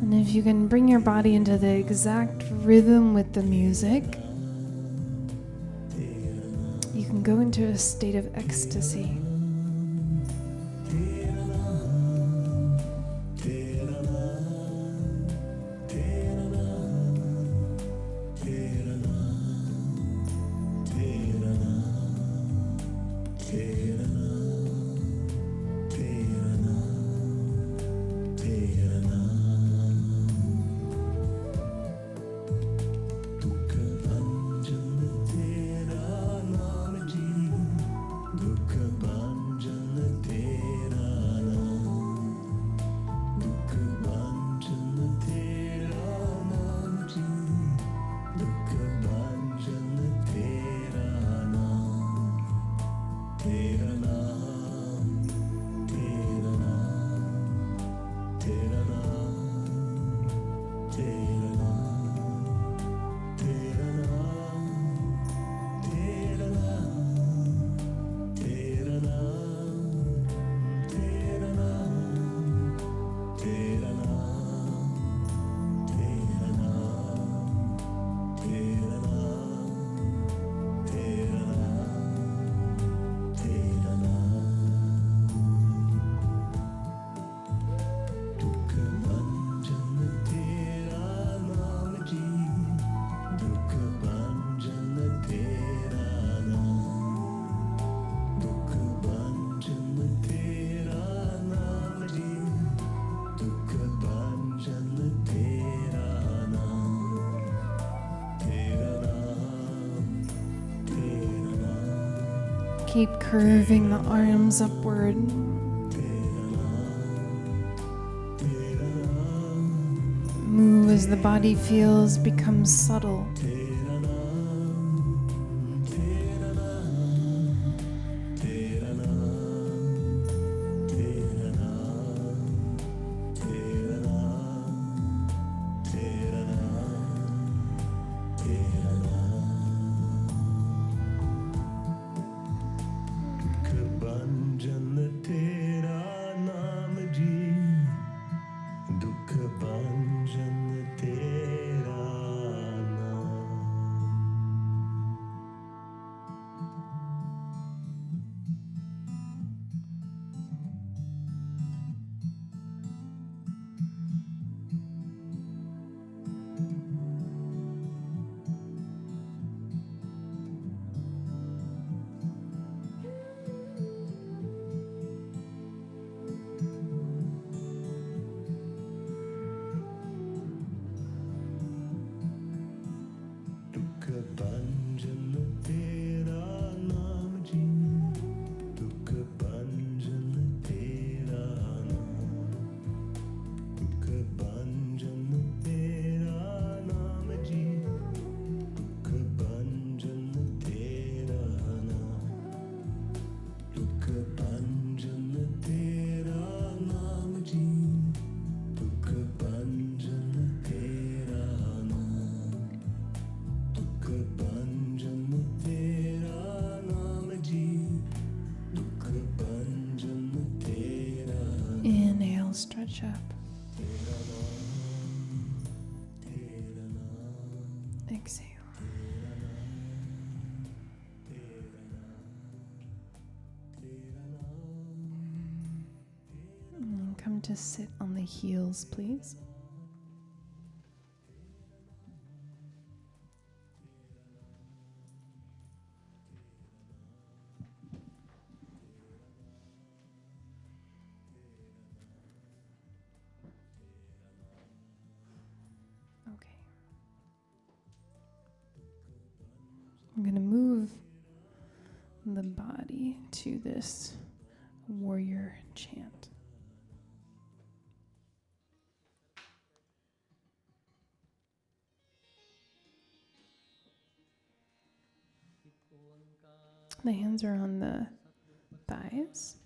And if you can bring your body into the exact rhythm with the music, you can go into a state of ecstasy. Goodbye. Keep curving the arms upward. Move as the body feels becomes subtle. Inhale, stretch up. Exhale. And come to sit on the heels, please. Okay. I'm going to move the body to this warrior chant. The hands are on the thighs.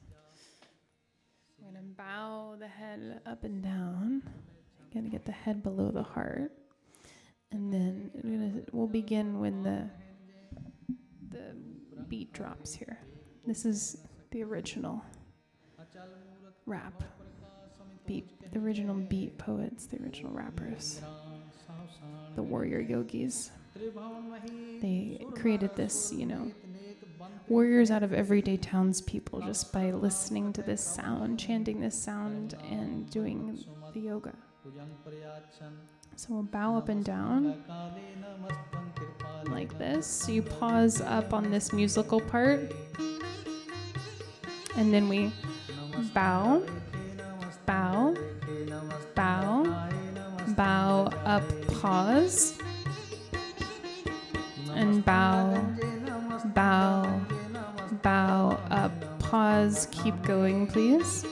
I'm going to bow the head up and down. I'm going to get the head below the heart. And then we'll begin when the beat drops here. This is the original rap beat, the original beat poets, the original rappers, the warrior yogis. They created this, warriors out of everyday townspeople just by listening to this sound, chanting this sound, and doing the yoga. So we'll bow up and down like this. So you pause up on this musical part. And then we bow, bow, bow, bow, up, pause. And bow, bow, bow, up, pause. Keep going, please.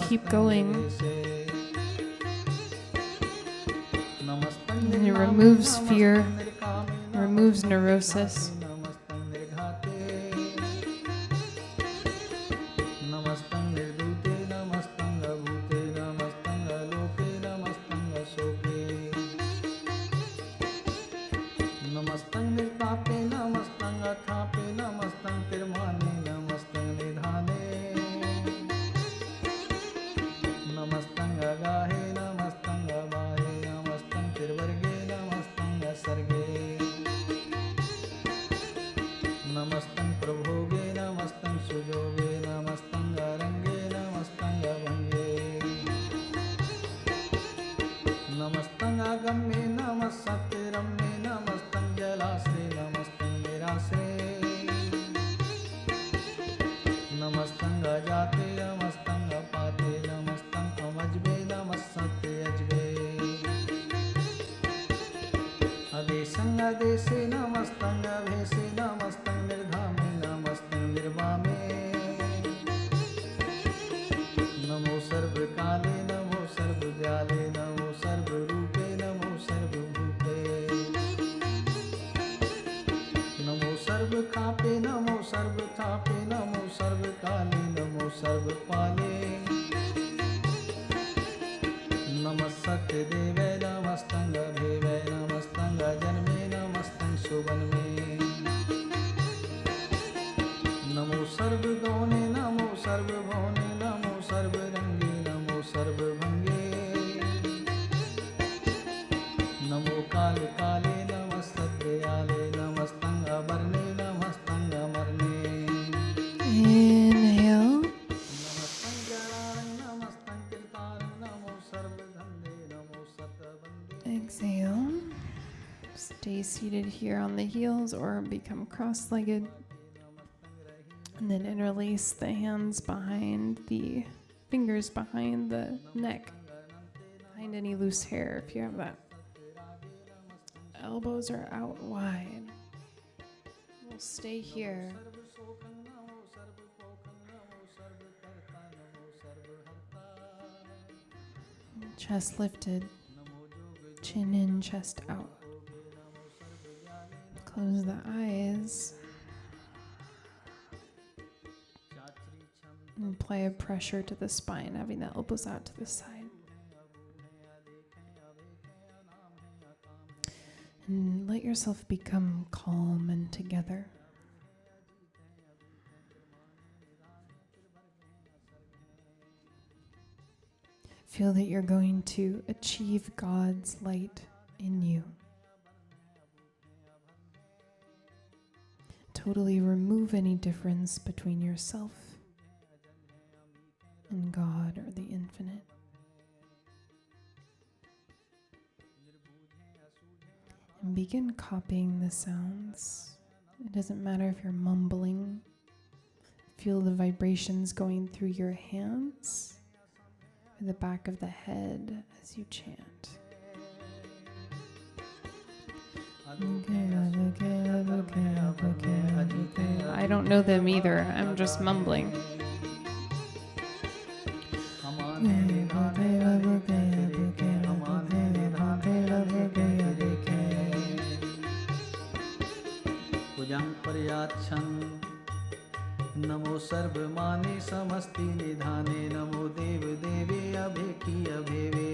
Keep going. And it removes fear, removes neurosis. अदेशे नमस्तं अभेशे नमस्तं निर्धामे नमस्तं निर्वामे नमो सर्वकाले नमो सर्वव्याले नमो सर्वरूपे नमो सर्वभूते नमो सर्वखापे नमो सर्वचापे नमो सर्वकाले नमो सर्वपाले नमः सत्यदेवे नमस्तं अभेवे नमस्तं अजन्मे नमस्तं सुवन्मे नमो सर्वगौणे नमो सर्वभौने नमो सर्वरङ्गे नमो सर्वभङ्गे नमो काले काले नमः सत्ययाले नमस्तं अवर्णे नमस्तं अमर्णे Inhale. नमस्तं ज्ञानाय नमस्तं कृताय NaMo सर्वधन्ये NaMo सतवन्दे Exhale. Stay seated here on the heels or become cross-legged. And then interlace the hands behind the fingers behind the neck, behind any loose hair if you have that. Elbows are out wide. We'll stay here. Chest lifted, chin in, chest out. Close the eyes. And apply a pressure to the spine, having the elbows out to the side. And let yourself become calm and together. Feel that you're going to achieve God's light in you. Totally remove any difference between yourself and God or the infinite. And begin copying the sounds. It doesn't matter if you're mumbling. Feel the vibrations going through your hands or the back of the head as you chant. I don't know them either. I'm just mumbling. नमो सर्वमाने समस्ति निधाने नमो देव देवे अभेकी अभेवे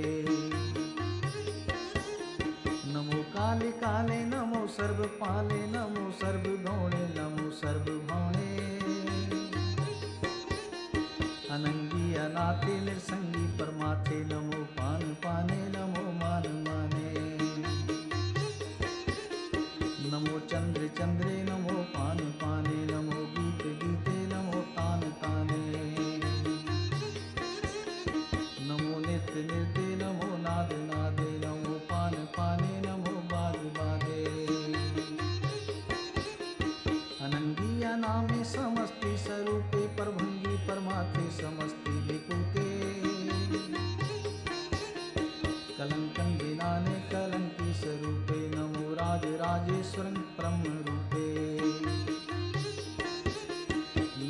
नमो काले काले नमो सर्वपाले नमो सर्वगौणे नमो सर्वभौणे अनंगी अनाते निरसंगी परमाते नमो पान पाने नमो मान माने नमो चंद्र चंद्रे नमो पान पाने नमो गीत गीते नमो तान ताने नमो नित्य निर्दे नमो नाद नादे नमो पान पाने नमो बाद बादे अनंगी अनामे समस्ति स्वरूपे परभंगी परमाते समस्ति विपुते कलंकं विनाने कलंकी स्वरूपे नमो राज राजेश्वरं ब्रह्म रूपे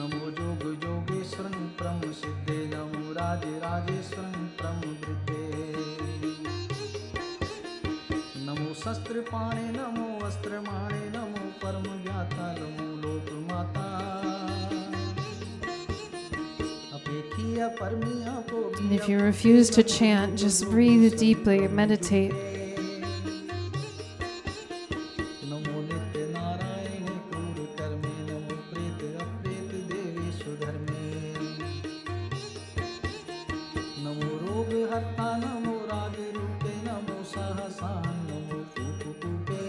नमो जोग जोगेश्वरं ब्रह्म सिद्धे नमो राज राजेश्वरं ब्रह्म वृद्धे नमो शस्त्र पाणे नमो अस्त्र माणे नमो परम ज्ञाता नमो लोक माता अपेखिया परमिया को And if you refuse to chant, just breathe deeply, meditate. नमो नित्य नारायण क्रूर कर्मे नमो प्रेत अप्रेत देवेषु धर्मे नमो रोग हर्ता नमो राज रूपे नमो सहसा नमो कूपे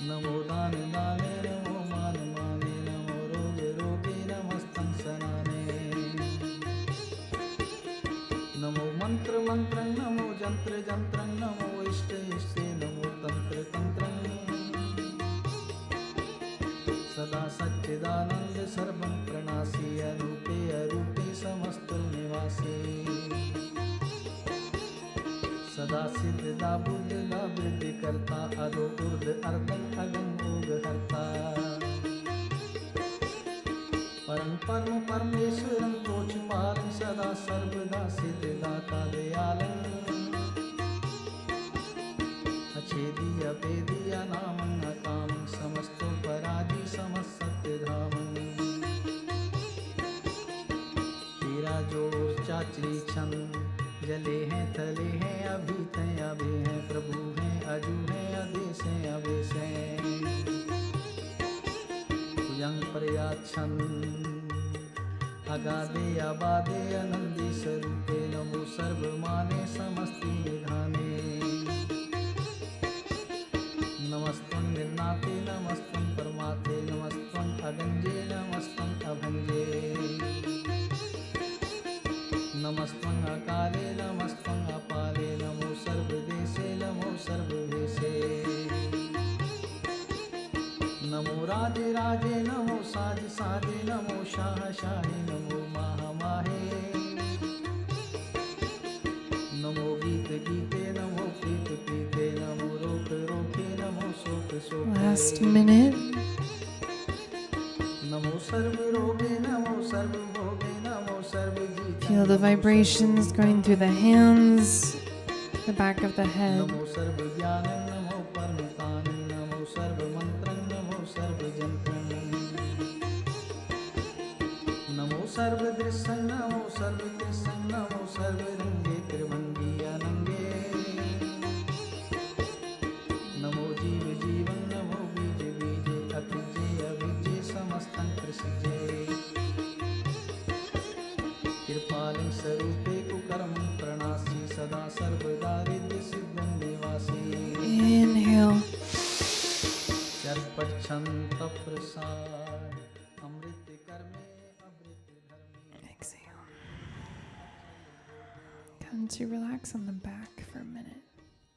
नमो दान दाने नमो मान माने नमो रोग रोगे नमस्तं सनाने नमो मंत्र मंत्रं नमो जंत्र जंत्रं नमो इष्ट इष्टे नमो तंत्र तंत्रं सदा सच्चिदानंद सर्वं प्रणासी अरूपे अरूपे समस्त निवासी सदा सिद्धदा बुद्धदा अवृद्धि करता अधो ऊर्ध अर्धं अगम ओग हरता परम परमेश्वरं प्रोचपालं सदा सर्वदा सिद्धदाता दयालं अछेदीय भेदीय नामं अकामं समस्तो पराधि समसत्यधामं तेरा जोर चाचरी छंद जले हैं थले हैं अभीत हैं अभे हैं प्रभु हैं अजू हैं अदेश हैं अवेश हैं कुयंग प्रयाच्छन अगाधे अबाधे अनंदी स्वरूपे नमो सर्वमाने समस्ति निधाने नमस्तं निर्नाते नमस्तं परमाते नमस्तं अगंजे नमस्तं अभंजे नमस्तं अकाले नमस्तं अपाले नमो सर्वदेशे नमो सर्वभेशे नमो राजे राजे नमो साजे साजे नमो शाह शाहे नमो महामाहे नमो गीत गीते नमो प्रीत प्रीते नमो रोक रोके नमो शोक शोके Last minute. नमो सर्व रोगे नमो सर्व भोगे नमो सर्व जीते Feel the vibrations going through the hands, the back of the head. नमो सर्व ज्ञान नमो परमतान नमो सर्व मंत्र नमो सर्व जंत्र नमो सर्व दृश्य नमो सर्व कृष्ण नमो सर्व रंगे त्रिभंगी अनंगे नमो जीव जीवन नमो बीज बीजे अभिजे अभिजे समस्तं कृषिजे कृपालं स्वरूपे कुकर्म प्रणासी सदा सर्वदा रिद्धि सिद्धं निवासी Inhale. चरपच्छन्त प्रसाद अमृत कर्मे अमृत धर्मे Exhale. Come to relax on the back for a minute.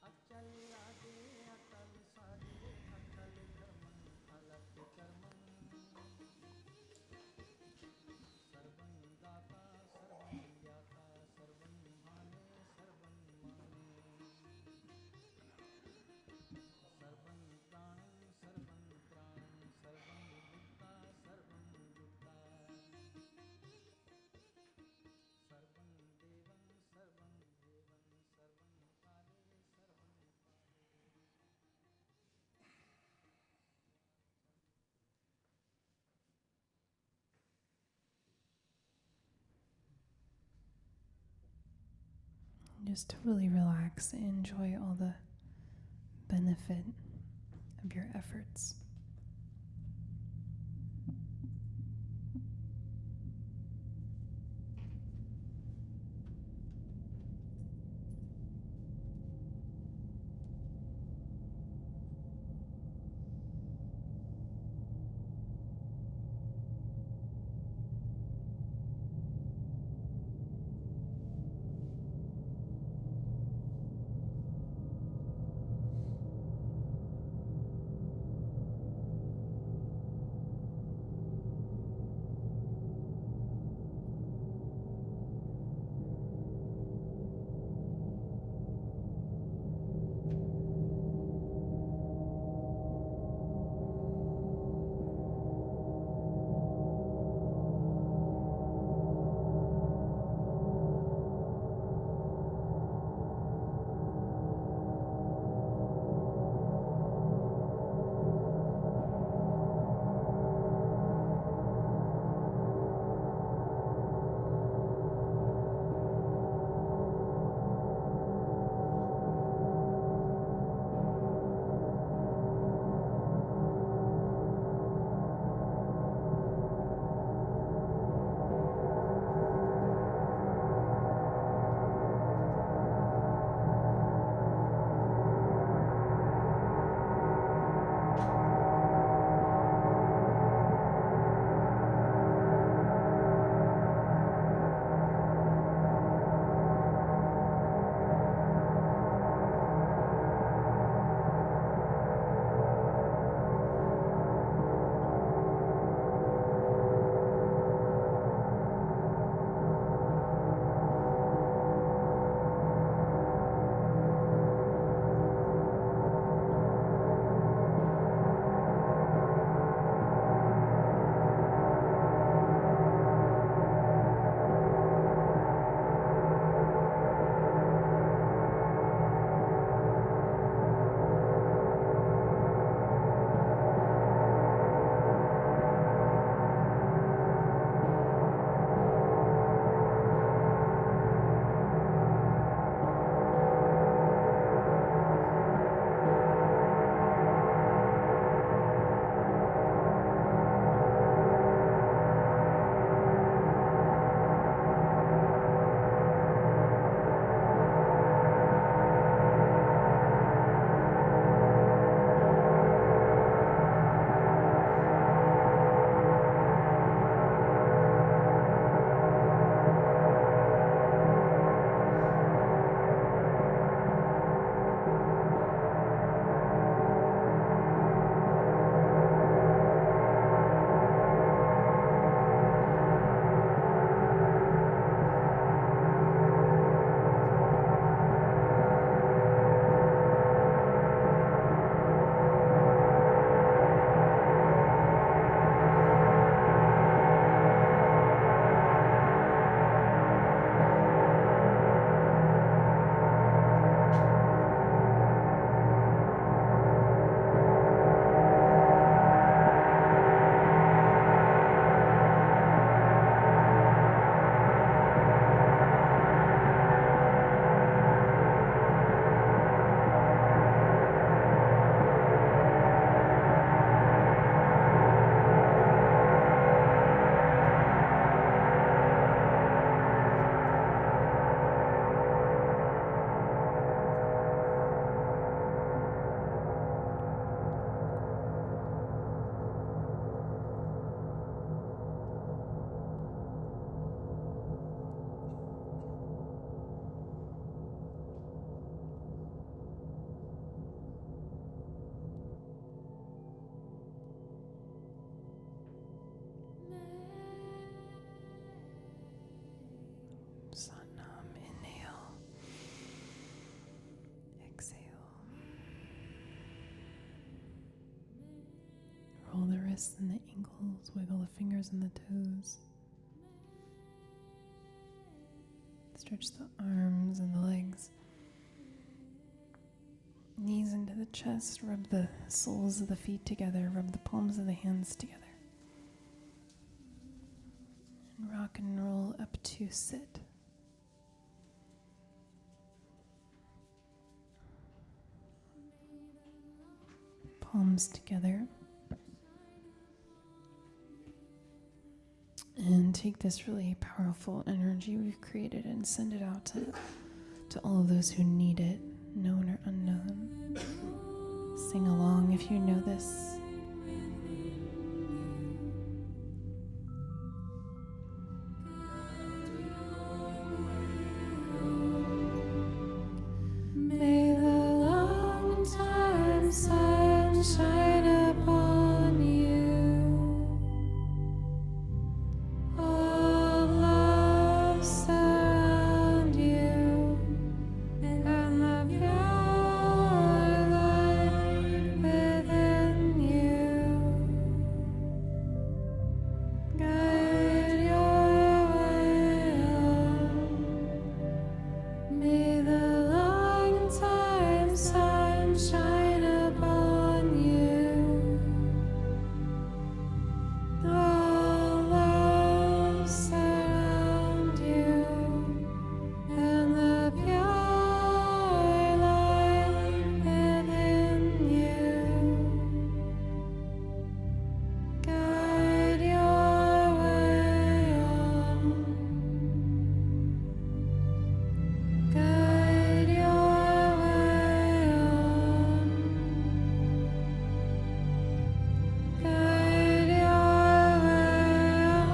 अचल आदे अतल सादे अतल धर्मं अलग कर्मं सर्वं दाता सर्वं ज्ञाता सर्वं भाने सर्वं माने सर्वं प्राणं सर्वं त्राणं सर्वं भुक्ता सर्वं युक्ता सर्वं देवं सर्वं देवं सर्वं काले सर्वं Just totally relax and enjoy all the benefit of your efforts. Satnam. Inhale. Exhale. Roll the wrists and the ankles. Wiggle the fingers and the toes. Stretch the arms and the legs. Knees into the chest. Rub the soles of the feet together. Rub the palms of the hands together. And rock and roll up to sit. Palms together. And take this really powerful energy we've created and send it out to all of those who need it, known or unknown. Sing along if you know this. May the long time sun shine upon you. All love surround you, and the pure light within you guide your way on. May the long time sun shine upon you. All love surround you, and the pure light within you guide your way on. Guide your way on. Guide your way on.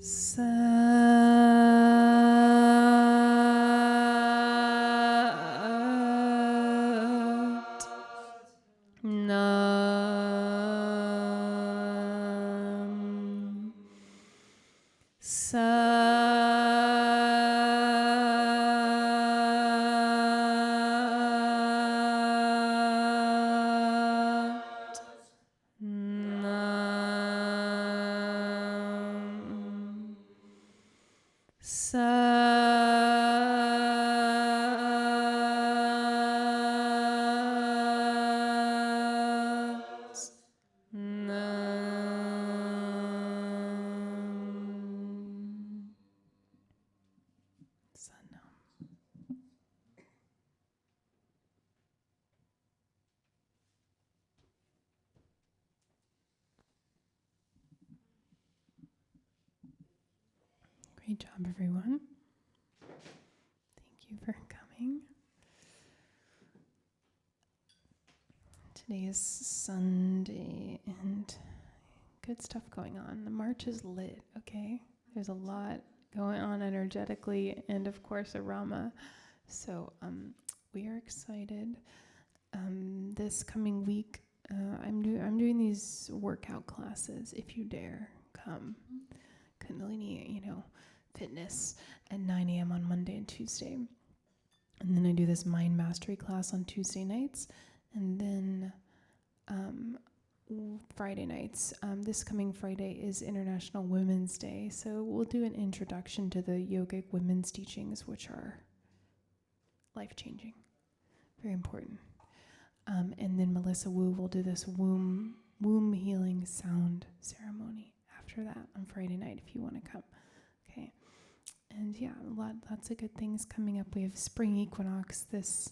Sat Nam. Sat Nam. Sat Nam. Satnam. Great job, everyone. Thank you for coming. Today is Sunday and good stuff going on. The march is lit, okay? There's a lot going on energetically and, of course, arama. So we are excited. This coming week, I'm doing these workout classes. If you dare, come. Kundalini, fitness at 9 a.m. on Monday and Tuesday. And then I do this mind mastery class on Tuesday nights. And then Friday nights. This coming Friday is International Women's Day. So we'll do an introduction to the yogic women's teachings, which are life-changing, very important. And then Melissa Wu will do this womb healing sound ceremony after that on Friday night if you want to come. Okay. And yeah, lots of good things coming up. We have spring equinox this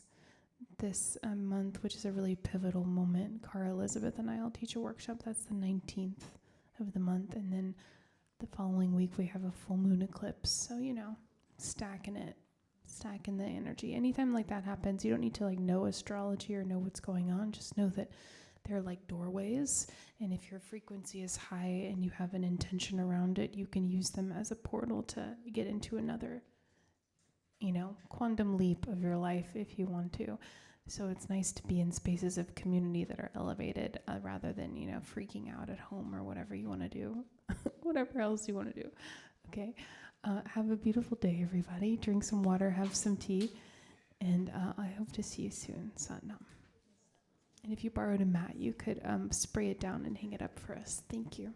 month, which is a really pivotal moment. Cara Elizabeth and I will teach a workshop. That's the 19th of the month. And then the following week we have a full moon eclipse. So, stacking the energy. Anytime like that happens, you don't need to know astrology or know what's going on. Just know that they're like doorways. And if your frequency is high and you have an intention around it, you can use them as a portal to get into another quantum leap of your life if you want to. So it's nice to be in spaces of community that are elevated rather than, of freaking out at home or whatever you want to do. Whatever else you want to do. Okay. Have a beautiful day, everybody. Drink some water, have some tea, and I hope to see you soon. Satnam. And if you borrowed a mat, you could spray it down and hang it up for us. Thank you.